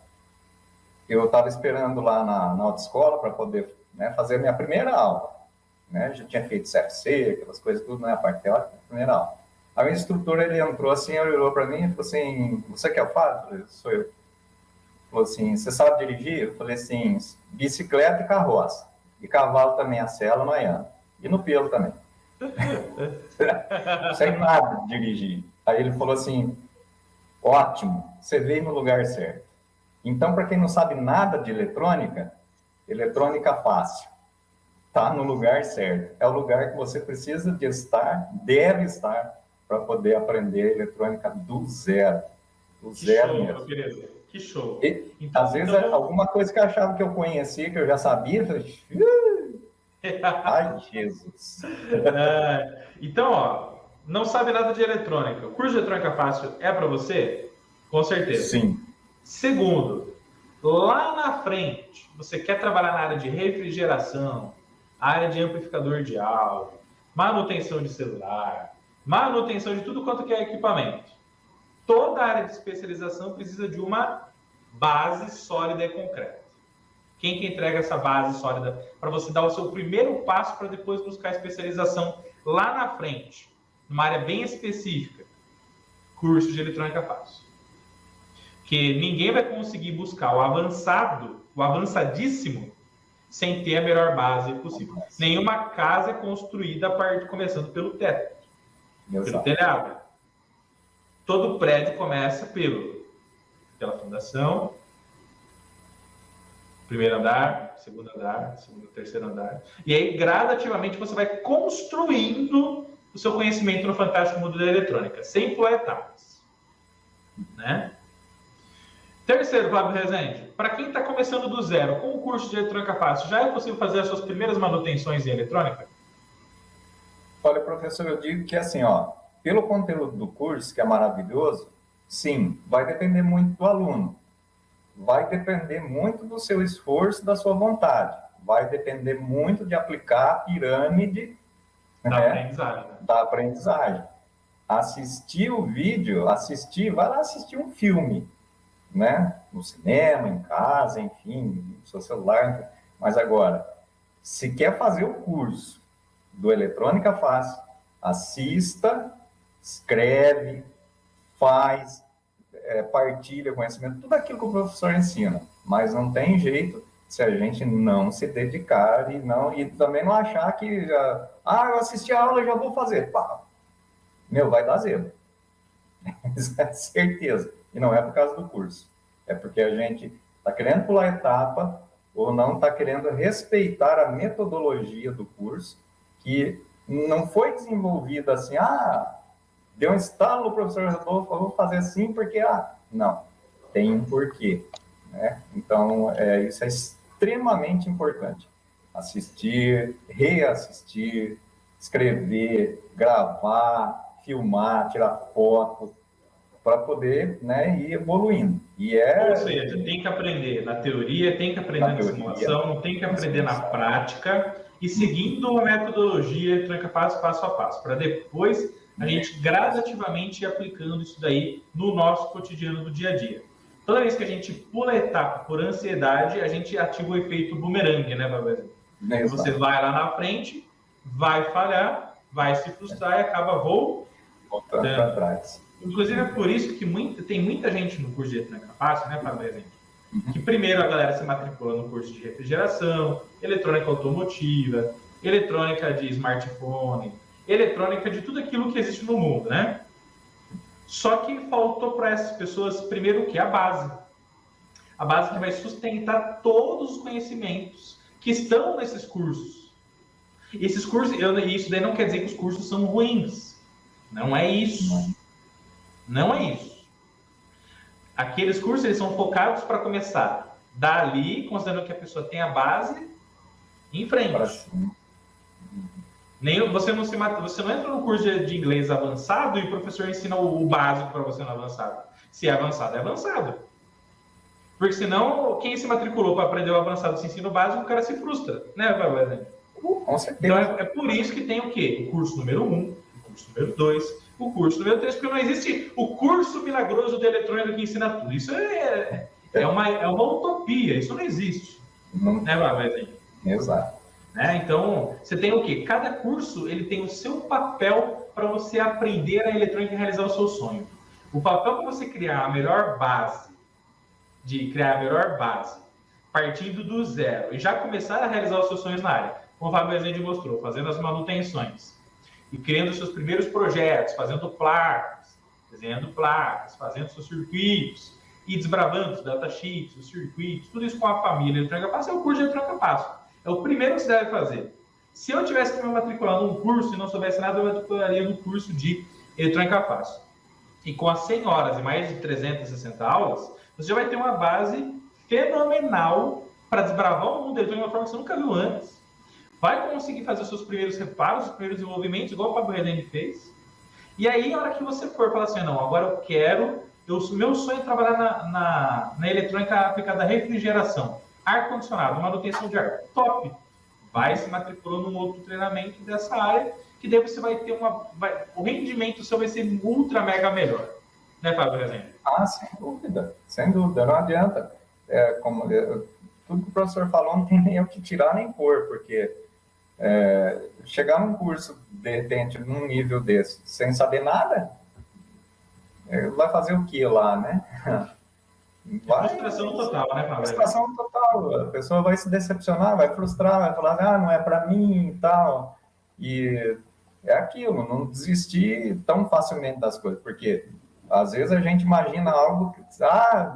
Eu estava esperando lá na autoescola para poder, né, fazer a minha primeira aula. Né? Já tinha feito CFC, aquelas coisas tudo, né, a parte teórica, primeira aula. Aí o instrutor, ele entrou assim, ele olhou para mim e falou assim, você quer o faro? Eu falei, sou eu. Ele falou assim, você sabe dirigir? Eu falei assim, bicicleta e carroça. E cavalo também, a sela, noiando. E no pelo também. Não sei nada de dirigir. Aí ele falou assim, Ótimo, você veio no lugar certo. Então, para quem não sabe nada de eletrônica, eletrônica fácil, está no lugar certo. É o lugar que você precisa de estar, deve estar, para poder aprender eletrônica do zero. Do zero show, mesmo. beleza. Que show. E, Então, às vezes, então... alguma coisa que eu achava que eu conhecia, que eu já sabia, eu falei, ai, Jesus. Então, ó, não sabe nada de eletrônica. O curso de eletrônica fácil é para você? Com certeza. Sim. Segundo, lá na frente, você quer trabalhar na área de refrigeração, área de amplificador de áudio, manutenção de celular, manutenção de tudo quanto que é equipamento. Toda área de especialização precisa de uma base sólida e concreta. Quem que entrega essa base sólida para você dar o seu primeiro passo para depois buscar especialização lá na frente, numa área bem específica? Curso de eletrônica fácil. Que ninguém vai conseguir buscar o avançado, o avançadíssimo, sem ter a melhor base possível. Nenhuma casa é construída começando pelo teto, pelo telhado. Todo prédio começa pela fundação, primeiro andar, segundo, terceiro andar. E aí, gradativamente, você vai construindo o seu conhecimento no fantástico mundo da eletrônica, sem pular etapas. Né? Terceiro, Flávio Rezende, para quem está começando do zero, com o curso de eletrônica fácil, já é possível fazer as suas primeiras manutenções em eletrônica? Olha, professor, eu digo que assim, ó, pelo conteúdo do curso, que é maravilhoso, sim, vai depender muito do aluno. Vai depender muito do seu esforço, da sua vontade. Vai depender muito de aplicar a pirâmide da aprendizagem. Assistir o vídeo, vai lá assistir um filme, né? No cinema, em casa, enfim, no seu celular. Mas agora, se quer fazer o curso do Eletrônica Fácil, assista, escreve, faz, partilha conhecimento, tudo aquilo que o professor ensina. Mas não tem jeito se a gente não se dedicar e também não achar que eu assisti a aula e já vou fazer. Pá, vai dar zero. Certeza. E não é por causa do curso. É porque a gente está querendo pular etapa ou não está querendo respeitar a metodologia do curso, que não foi desenvolvida assim, deu um estalo, professor, eu vou fazer assim porque, não, tem um porquê. Né? Então, isso é extremamente importante. Assistir, reassistir, escrever, gravar, filmar, tirar foto, para poder, né, ir evoluindo. Ou seja, tem que aprender na teoria, tem que aprender na simulação, tem que aprender na prática e seguindo a metodologia eletrônica passo a passo, para depois a gente gradativamente ir aplicando isso daí no nosso cotidiano do dia a dia. Toda vez que a gente pula a etapa por ansiedade, a gente ativa o efeito bumerangue, né, Babezinho? Você vai lá na frente, vai falhar, vai se frustrar e acaba voltando para trás. Inclusive, é por isso que tem muita gente no curso de eletrônica fácil, né, Flávio Rezende? Que primeiro a galera se matricula no curso de refrigeração, eletrônica automotiva, eletrônica de smartphone, eletrônica de tudo aquilo que existe no mundo, né? Só que faltou para essas pessoas, primeiro, o que? A base. A base que vai sustentar todos os conhecimentos que estão nesses cursos. Esses cursos, isso daí não quer dizer que os cursos são ruins. Não é isso. Não é isso. Aqueles cursos, eles são focados para começar dali, considerando que a pessoa tem a base, em frente. Você não entra no curso de inglês avançado e o professor ensina o básico para você no avançado. Se é avançado, é avançado. Porque senão, quem se matriculou para aprender o avançado se ensina o básico, o cara se frustra, né, Valéria? Com certeza. Então, é por isso que tem o quê? O curso número 1, o curso número 2, o curso número 3, porque não existe o curso milagroso de eletrônica que ensina tudo. Isso é uma utopia, isso não existe. Né, Valéria? Exato. Né? Então, você tem o quê? Cada curso ele tem o seu papel para você aprender a eletrônica e realizar o seu sonho. O papel para você criar a melhor base, partindo do zero, e já começar a realizar os seus sonhos na área, como o Fábio Rezende mostrou, fazendo as manutenções, e criando seus primeiros projetos, fazendo placas, desenhando placas, fazendo seus circuitos e desbravando os datasheets, os circuitos, tudo isso com a família Eletrônica Fácil, é o curso de Eletrônica Fácil. É o primeiro que você deve fazer. Se eu tivesse que me matricular num curso e não soubesse nada, eu matricularia no curso de Eletrônica Fácil. E com as 100 horas e mais de 360 aulas, você já vai ter uma base fenomenal para desbravar o mundo eletrônico de uma forma que você nunca viu antes. Vai conseguir fazer os seus primeiros reparos, os primeiros desenvolvimentos, igual o Fábio Rezende fez. E aí, na hora que você for falar assim, não, agora eu quero... meu sonho é trabalhar na eletrônica aplicada à refrigeração, ar-condicionado, manutenção de ar. Top! Vai se matriculando num outro treinamento dessa área, que daí você vai ter o rendimento seu vai ser ultra mega melhor. Né, Fábio Rezende? Sem dúvida, não adianta. Tudo que o professor falou não tem nem o que tirar nem pôr, porque chegar num curso, de repente, num nível desse, sem saber nada, vai fazer o que lá, né? Frustração total, né, Fábio? Frustração total. A pessoa vai se decepcionar, vai frustrar, vai falar, não é para mim e tal. E é aquilo, não desistir tão facilmente das coisas, porque às vezes a gente imagina algo que,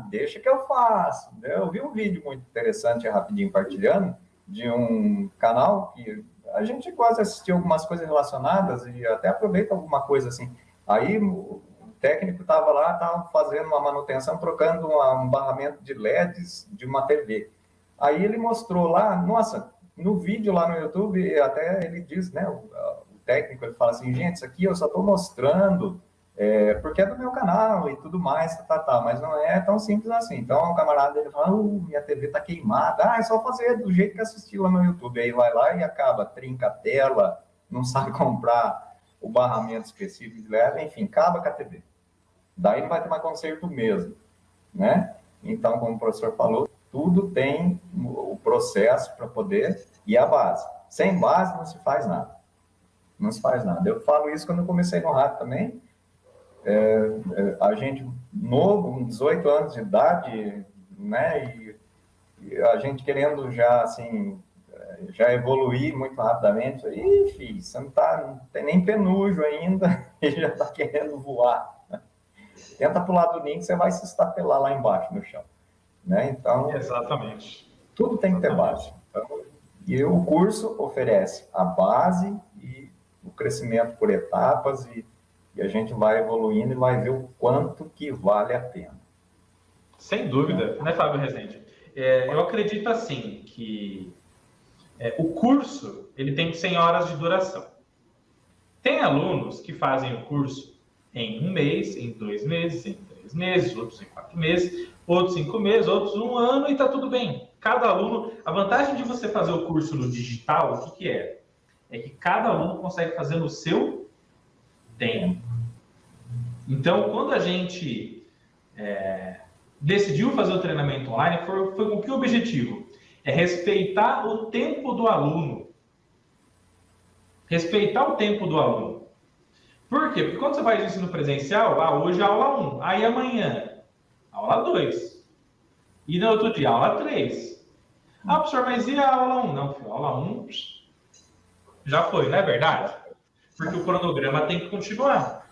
deixa que eu faço. Eu vi um vídeo muito interessante, rapidinho, partilhando, de um canal que a gente quase assistiu algumas coisas relacionadas e até aproveita alguma coisa assim. Aí o técnico estava lá, estava fazendo uma manutenção, trocando um barramento de LEDs de uma TV. Aí ele mostrou lá, nossa, no vídeo lá no YouTube, até ele diz, né, o técnico, ele fala assim, gente, isso aqui eu só estou mostrando porque é do meu canal e tudo mais, mas não é tão simples assim. Então, o camarada dele fala, minha TV está queimada, é só fazer do jeito que assistiu lá no YouTube. Aí vai lá e acaba, trinca a tela, não sabe comprar o barramento específico de LED, enfim, acaba com a TV. Daí não vai ter mais conserto mesmo, né? Então, como o professor falou, tudo tem o processo para poder e a base. Sem base não se faz nada. Não se faz nada. Eu falo isso quando eu comecei no rádio também. A gente novo, com 18 anos de idade, né? E a gente querendo já, assim, já evoluir muito rapidamente. Ih, filho, você não tem nem penujo ainda e já está querendo voar. Tenta pular do ninho que você vai se estapelar lá embaixo no chão, né? Então, exatamente. Tudo tem que ter base. Então, e o curso oferece a base e o crescimento por etapas e a gente vai evoluindo e vai ver o quanto que vale a pena. Sem dúvida, né, Fábio Rezende? Eu acredito assim que o curso ele tem 100 horas de duração. Tem alunos que fazem o curso em 1 mês, em 2 meses, em 3 meses, outros em 4 meses, outros 5 meses, outros 1 ano e está tudo bem. Cada aluno, a vantagem de você fazer o curso no digital, o que é? É que cada aluno consegue fazer no seu tempo. Então, quando a gente decidiu fazer o treinamento online, foi com que objetivo? É respeitar o tempo do aluno. Respeitar o tempo do aluno. Por quê? Porque quando você faz ensino presencial, hoje é aula 1, aí amanhã, aula 2. E no outro dia, aula 3. Professor, mas e a aula 1? Não, filho, aula 1 já foi, não é verdade? Porque o cronograma tem que continuar.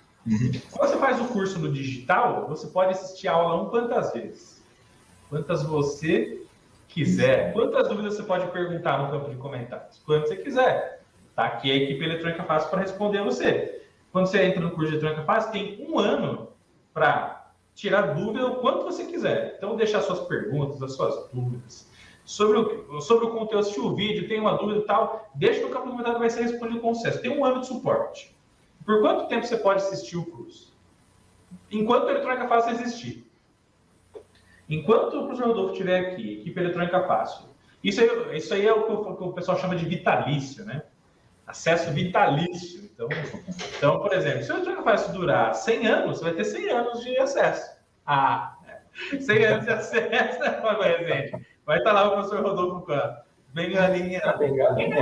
Quando você faz o curso no digital, você pode assistir a aula 1 quantas vezes? Quantas você quiser. Quantas dúvidas você pode perguntar no campo de comentários? Quantas você quiser. Tá aqui a equipe Eletrônica Fácil para responder a você. Quando você entra no curso de Eletrônica Fácil, tem 1 ano para tirar dúvida o quanto você quiser. Então, deixar suas perguntas, as suas dúvidas. Sobre o conteúdo, assistir o vídeo, tem uma dúvida e tal, deixa no campo de comentário, vai ser respondido com sucesso. Tem 1 ano de suporte. Por quanto tempo você pode assistir o curso? Enquanto a Eletrônica Fácil existir. Enquanto o professor Rodolfo estiver aqui, equipe Eletrônica Fácil, isso aí é o que o pessoal chama de vitalício, né? Acesso vitalício. Então, por exemplo, se o Eletrônica Fácil durar 100 anos, você vai ter 100 anos de acesso. 100 anos de acesso, né, Fábio Rezende? Vai estar lá o professor Rodolfo com a bengalinha.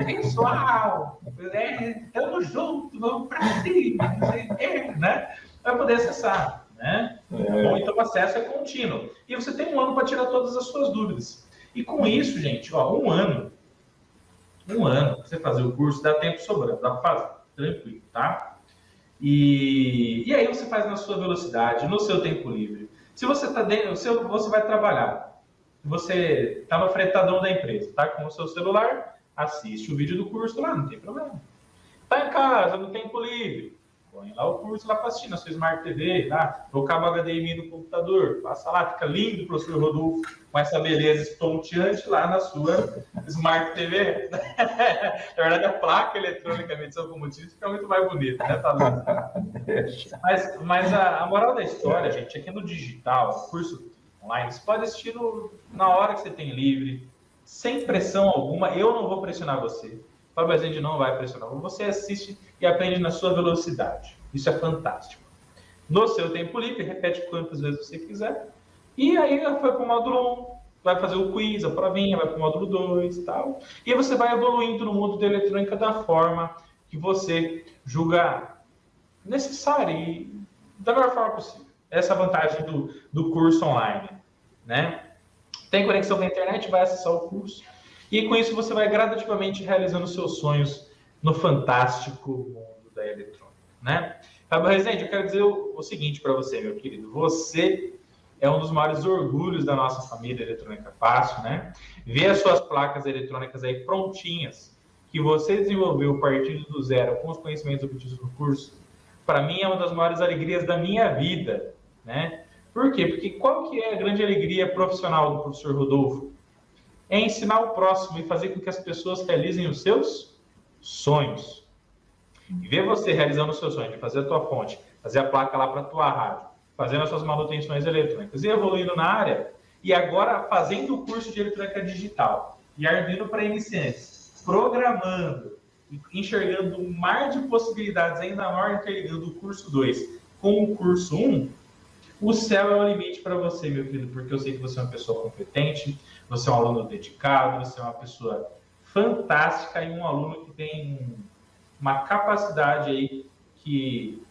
Pessoal, estamos juntos, vamos para cima, né? Vai poder acessar, né? Bom, então o acesso é contínuo. E você tem 1 ano para tirar todas as suas dúvidas. E com isso, gente, 1 ano para você fazer o curso, dá tempo sobrando, dá para fazer, tranquilo, tá? E aí você faz na sua velocidade, no seu tempo livre. Se você está dentro, você vai trabalhar, você está no fretadão da empresa, tá com o seu celular, assiste o vídeo do curso lá, não tem problema. Está em casa, no tempo livre, põe lá o curso lá para assistir na sua Smart TV, tá? Ou cabo HDMI no computador, passa lá, fica lindo o professor Rodolfo com essa beleza estonteante lá na sua Smart TV. Na verdade, a placa eletrônica medição com motivo fica muito mais bonita, né? Tá mas a moral da história, gente, é que no digital, curso online, você pode assistir na hora que você tem livre, sem pressão alguma. Eu não vou pressionar você. O Fábio Rezende não vai pressionar. Você assiste e aprende na sua velocidade. Isso é fantástico. No seu tempo livre, repete quantas vezes você quiser. E aí foi para o módulo 1, vai fazer o quiz, a provinha, vai para o módulo 2 e tal. E aí você vai evoluindo no mundo da eletrônica da forma que você julga necessário e da melhor forma possível. Essa é a vantagem do curso online, né? Tem conexão com a internet, vai acessar o curso. E com isso você vai gradativamente realizando seus sonhos no fantástico mundo da eletrônica, né? Fábio Rezende, eu quero dizer o seguinte para você, meu querido. Você é um dos maiores orgulhos da nossa família Eletrônica Fácil, né? Ver as suas placas eletrônicas aí prontinhas, que você desenvolveu partindo do zero com os conhecimentos obtidos no curso, para mim é uma das maiores alegrias da minha vida, né? Por quê? Porque qual que é a grande alegria profissional do professor Rodolfo? É ensinar o próximo e fazer com que as pessoas realizem os seus sonhos. E ver você realizando o seu sonho de fazer a tua fonte, fazer a placa lá para a tua rádio, fazendo as suas manutenções eletrônicas e evoluindo na área, e agora fazendo o curso de eletrônica digital e ardendo para iniciantes, programando, enxergando um mar de possibilidades ainda maior, interligando o curso 2 com o curso 1, o céu é o limite para você, meu querido, porque eu sei que você é uma pessoa competente, você é um aluno dedicado, você é uma pessoa fantástica e um aluno que tem uma capacidade aí que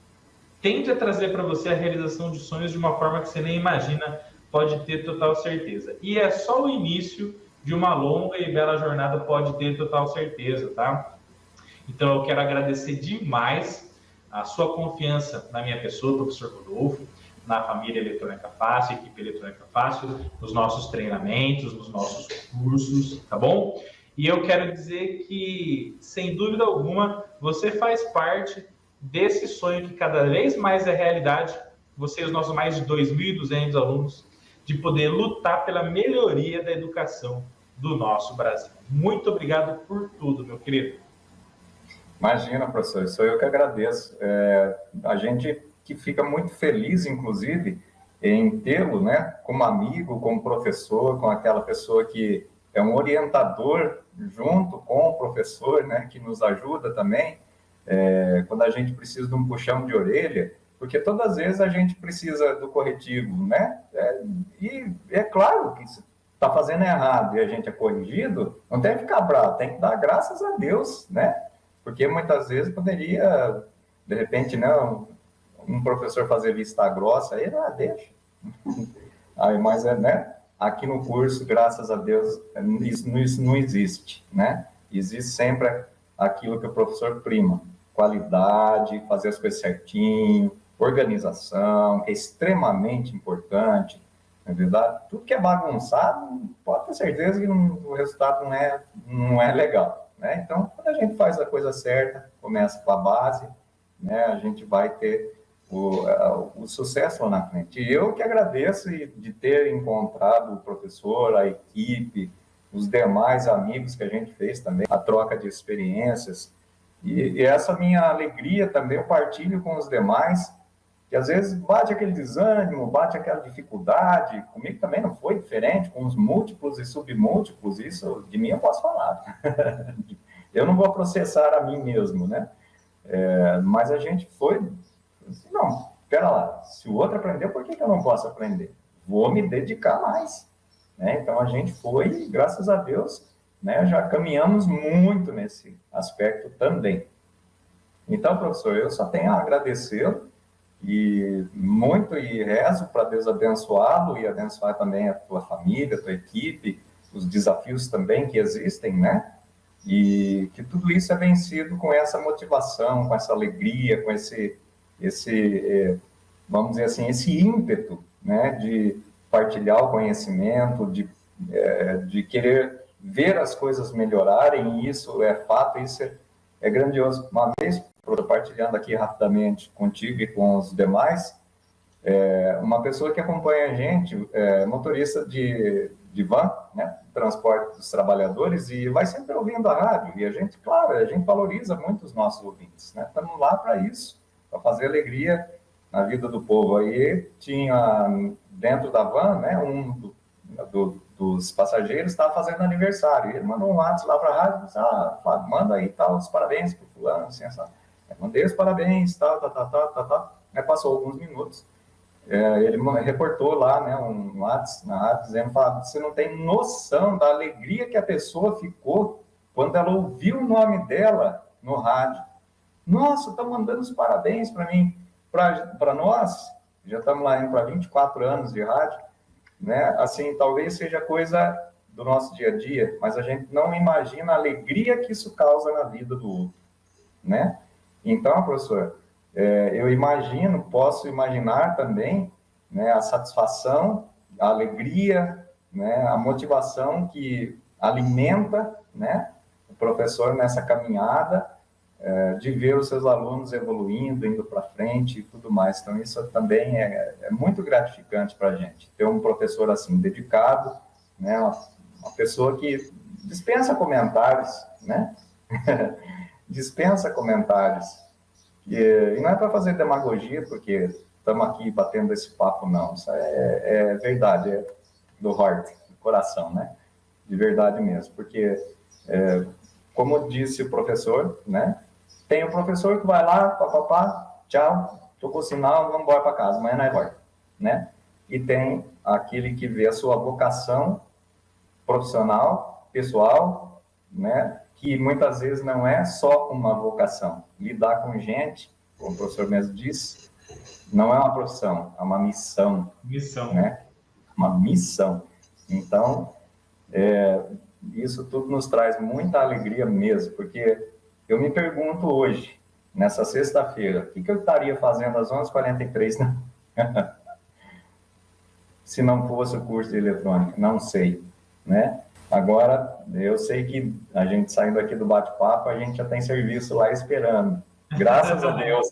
tende a trazer para você a realização de sonhos de uma forma que você nem imagina, pode ter total certeza. E é só o início de uma longa e bela jornada, pode ter total certeza, tá? Então eu quero agradecer demais a sua confiança na minha pessoa, professor Rodolfo, na família Eletrônica Fácil, equipe Eletrônica Fácil, nos nossos treinamentos, nos nossos cursos, tá bom? E eu quero dizer que, sem dúvida alguma, você faz parte desse sonho que cada vez mais é realidade, você e os nossos mais de 2.200 alunos, de poder lutar pela melhoria da educação do nosso Brasil. Muito obrigado por tudo, meu querido. Imagina, professor, sou eu que agradeço. A gente que fica muito feliz, inclusive, em tê-lo, né, como amigo, como professor, com aquela pessoa que é um orientador junto com o professor, né, que nos ajuda também, quando a gente precisa de um puxão de orelha, porque todas as vezes a gente precisa do corretivo, né, e é claro que se está fazendo errado e a gente é corrigido, não tem que ficar bravo, tem que dar graças a Deus, né, porque muitas vezes poderia, de repente, não, um professor fazer vista grossa, aí, deixa. Aí, mas, né, aqui no curso, graças a Deus, isso não existe, né? Existe sempre aquilo que o professor prima, qualidade, fazer as coisas certinho, organização, que é extremamente importante, não é verdade? Tudo que é bagunçado, pode ter certeza que o resultado não é legal, né? Então, quando a gente faz a coisa certa, começa com a base, né, a gente vai ter o sucesso lá na frente. E eu que agradeço de ter encontrado o professor, a equipe, os demais amigos que a gente fez também, a troca de experiências. E essa minha alegria também eu partilho com os demais, que às vezes bate aquele desânimo, bate aquela dificuldade. Comigo também não foi diferente, com os múltiplos e submúltiplos, isso de mim eu posso falar. Eu não vou processar a mim mesmo, né? Mas a gente foi... Não, espera lá, se o outro aprendeu, por que eu não posso aprender? Vou me dedicar mais, né? Então a gente foi, e graças a Deus, né, já caminhamos muito nesse aspecto também. Então, professor, eu só tenho a agradecê-lo e rezo para Deus abençoá-lo e abençoar também a tua família, a tua equipe, os desafios também que existem, né? E que tudo isso é vencido com essa motivação, com essa alegria, com esse vamos dizer assim, esse ímpeto, né, de partilhar o conhecimento, de querer ver as coisas melhorarem, e isso é fato, isso é grandioso. Uma vez, compartilhando aqui rapidamente contigo e com os demais, uma pessoa que acompanha a gente, motorista de van, né, transporte dos trabalhadores, e vai sempre ouvindo a rádio, e a gente, claro, a gente valoriza muito os nossos ouvintes, né, estamos lá para isso, para fazer alegria na vida do povo. Aí tinha dentro da van, né, dos passageiros estava fazendo aniversário, ele mandou um WhatsApp lá para a rádio, disse, manda aí tal, os parabéns para o fulano, assim, mandei os parabéns, tal. Aí passou alguns minutos, ele reportou lá, né, um WhatsApp na rádio, dizendo, você não tem noção da alegria que a pessoa ficou quando ela ouviu o nome dela no rádio. Nossa, está mandando os parabéns para mim, para nós, já estamos lá indo para 24 anos de rádio, né? Assim, talvez seja coisa do nosso dia a dia, mas a gente não imagina a alegria que isso causa na vida do outro, né? Então, professor, eu posso imaginar também, né, a satisfação, a alegria, né, a motivação que alimenta, né, o professor nessa caminhada, de ver os seus alunos evoluindo, indo para frente e tudo mais. Então, isso também é muito gratificante para a gente, ter um professor assim, dedicado, né, uma pessoa que dispensa comentários, né? Dispensa comentários. E não é para fazer demagogia, porque estamos aqui batendo esse papo, não. Isso é verdade, é do heart, do coração, né? De verdade mesmo. Porque, como disse o professor, né? Tem o professor que vai lá, papapá, tchau, tocou o sinal, vamos embora para casa, amanhã nós volta, né? E tem aquele que vê a sua vocação profissional, pessoal, né? Que muitas vezes não é só uma vocação. Lidar com gente, como o professor mesmo disse, não é uma profissão, é uma missão. Missão. Né? Uma missão. Então, isso tudo nos traz muita alegria mesmo, porque eu me pergunto hoje, nessa sexta-feira, o que eu estaria fazendo às 11h43, né? Se não fosse o curso de eletrônica? Não sei, né? Agora, eu sei que a gente saindo aqui do bate-papo, a gente já tem serviço lá esperando. Graças a Deus.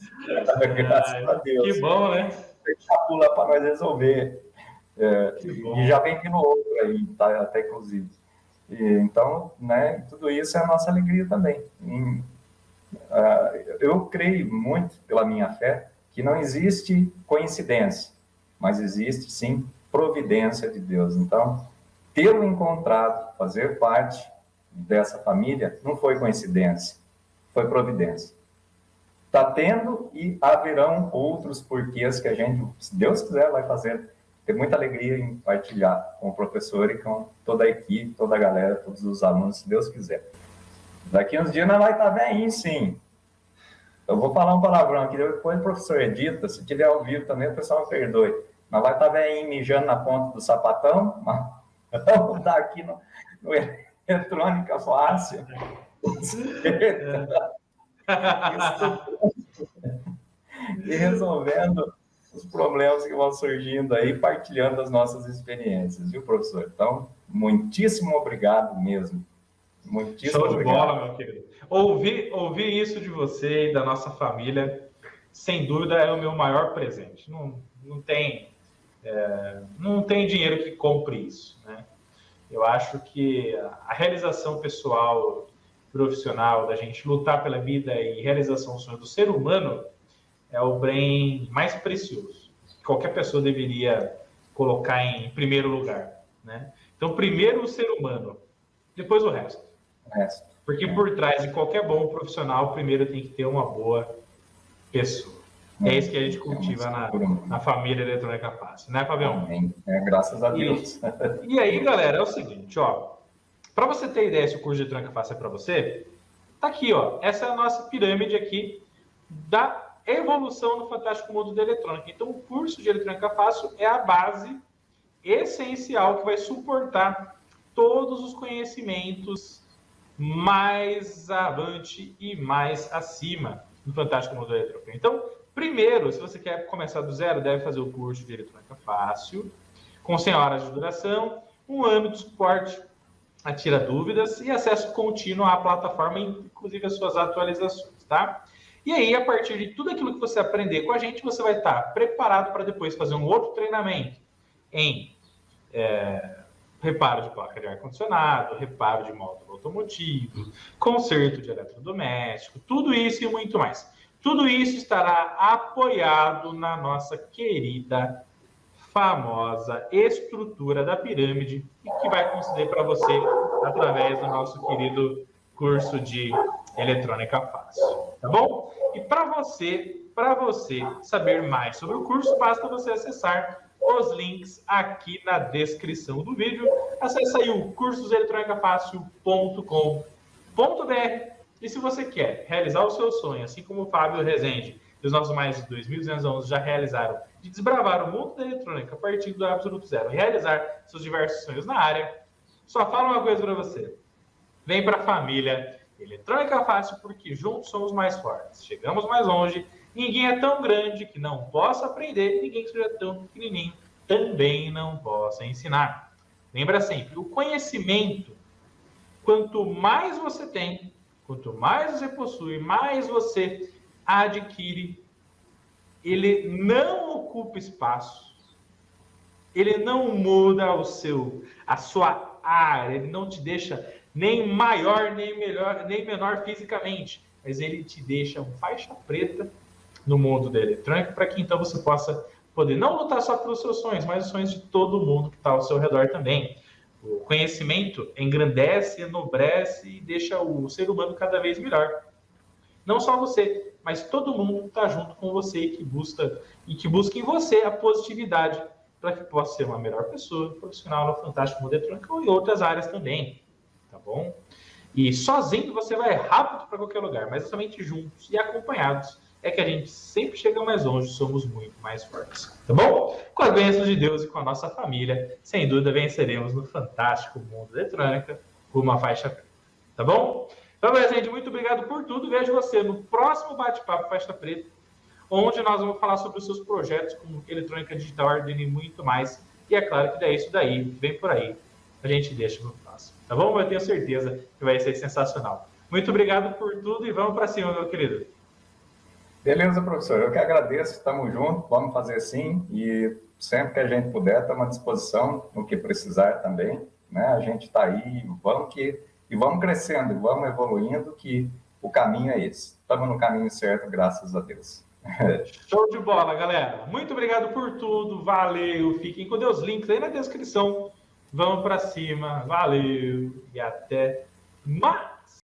Graças a Deus. Que bom, né? Já pula para nós resolver. E já vem vindo outro aí, tá? Até inclusive. Então, né, tudo isso é a nossa alegria também. Eu creio muito, pela minha fé, que não existe coincidência, mas existe, sim, providência de Deus. Então, tê-lo encontrado, fazer parte dessa família, não foi coincidência, foi providência. Está tendo e haverão outros porquês que a gente, se Deus quiser, vai fazer. Ter muita alegria em partilhar com o professor e com toda a equipe, toda a galera, todos os alunos, se Deus quiser. Daqui uns dias nós vai estar bem, sim. Eu vou falar um palavrão aqui, depois o professor edita, se tiver ao vivo também, o pessoal me perdoe. Nós vai estar bem mijando na ponta do sapatão, mas vamos estar aqui no Eletrônica Fácil. E resolvendo os problemas que vão surgindo aí, partilhando as nossas experiências, viu, professor? Então, muitíssimo obrigado mesmo. Muitíssimo Show de obrigado. bola, meu querido. Ouvir isso de você e da nossa família, sem dúvida, é o meu maior presente. Não tem dinheiro que compre isso, né? Eu acho que a realização pessoal, profissional, da gente lutar pela vida e realização do sonho do ser humano é o bem mais precioso que qualquer pessoa deveria colocar em primeiro lugar, né? Então, primeiro o ser humano, depois o resto. Porque por trás de qualquer bom profissional, primeiro tem que ter uma boa pessoa. É isso que a gente cultiva na família Eletrônica Fácil, né, Fabião? Graças a Deus. E aí, galera, é o seguinte, ó. Para você ter ideia se o curso de Eletrônica Fácil é para você, tá aqui, ó. Essa é a nossa pirâmide aqui da evolução no fantástico mundo da eletrônica. Então, o curso de Eletrônica Fácil é a base essencial que vai suportar todos os conhecimentos mais avante e mais acima do fantástico mundo da eletrônica. Então, Primeiro, se você quer começar do zero, deve fazer o curso de Eletrônica Fácil, com 100 horas de duração, 1 ano de suporte a tira dúvidas e acesso contínuo à plataforma, inclusive as suas atualizações, tá? E aí, a partir de tudo aquilo que você aprender com a gente, você vai estar preparado para depois fazer um outro treinamento em reparo de placa de ar-condicionado, reparo de módulo automotivo, conserto de eletrodoméstico, tudo isso e muito mais. Tudo isso estará apoiado na nossa querida, famosa estrutura da pirâmide, que vai conceder para você através do nosso querido curso de Eletrônica Fácil, tá bom? E para você saber mais sobre o curso, basta você acessar os links aqui na descrição do vídeo. Acesse aí o cursoseletronicafácil.com.br. E se você quer realizar o seu sonho, assim como o Fábio Rezende e os nossos mais de 2.200 alunos já realizaram, de desbravar o mundo da eletrônica a partir do absoluto zero e realizar seus diversos sonhos na área, só falo uma coisa para você. Vem para a família Eletrônica Fácil, porque juntos somos mais fortes. Chegamos mais longe. Ninguém é tão grande que não possa aprender, ninguém seja tão pequenininho também não possa ensinar. Lembra sempre, o conhecimento, quanto mais você tem, quanto mais você possui, mais você adquire, ele não ocupa espaço, ele não muda a sua área, ele não te deixa nem maior, nem melhor, nem menor fisicamente, mas ele te deixa um faixa preta no mundo da eletrônica, para que então você possa poder não lutar só pelos seus sonhos, mas os sonhos de todo mundo que está ao seu redor também. O conhecimento engrandece, enobrece e deixa o ser humano cada vez melhor. Não só você, mas todo mundo que está junto com você e que busca em você a positividade para que possa ser uma melhor pessoa, profissional no fantástico mundo eletrônico ou em outras áreas também, tá bom? E sozinho você vai rápido para qualquer lugar, mas somente juntos e acompanhados é que a gente sempre chega mais longe, somos muito mais fortes, tá bom? Com a bênção de Deus e com a nossa família, sem dúvida venceremos no fantástico mundo da eletrônica com uma faixa preta, tá bom? Então, gente, muito obrigado por tudo. Vejo você no próximo bate-papo Faixa Preta, onde nós vamos falar sobre os seus projetos como eletrônica digital, Arduino e muito mais. E é claro que daí isso daí, vem por aí, a gente deixa no próximo, tá bom? Eu tenho certeza que vai ser sensacional. Muito obrigado por tudo e vamos para cima, meu querido. Beleza, professor. Eu que agradeço. Estamos juntos. Vamos fazer sim. E sempre que a gente puder, estamos à disposição no que precisar também. Né? A gente está aí. Vamos crescendo, vamos evoluindo, que o caminho é esse. Estamos no caminho certo, graças a Deus. Show de bola, galera. Muito obrigado por tudo. Valeu. Fiquem com Deus. Links aí na descrição. Vamos para cima. Valeu. E até mais.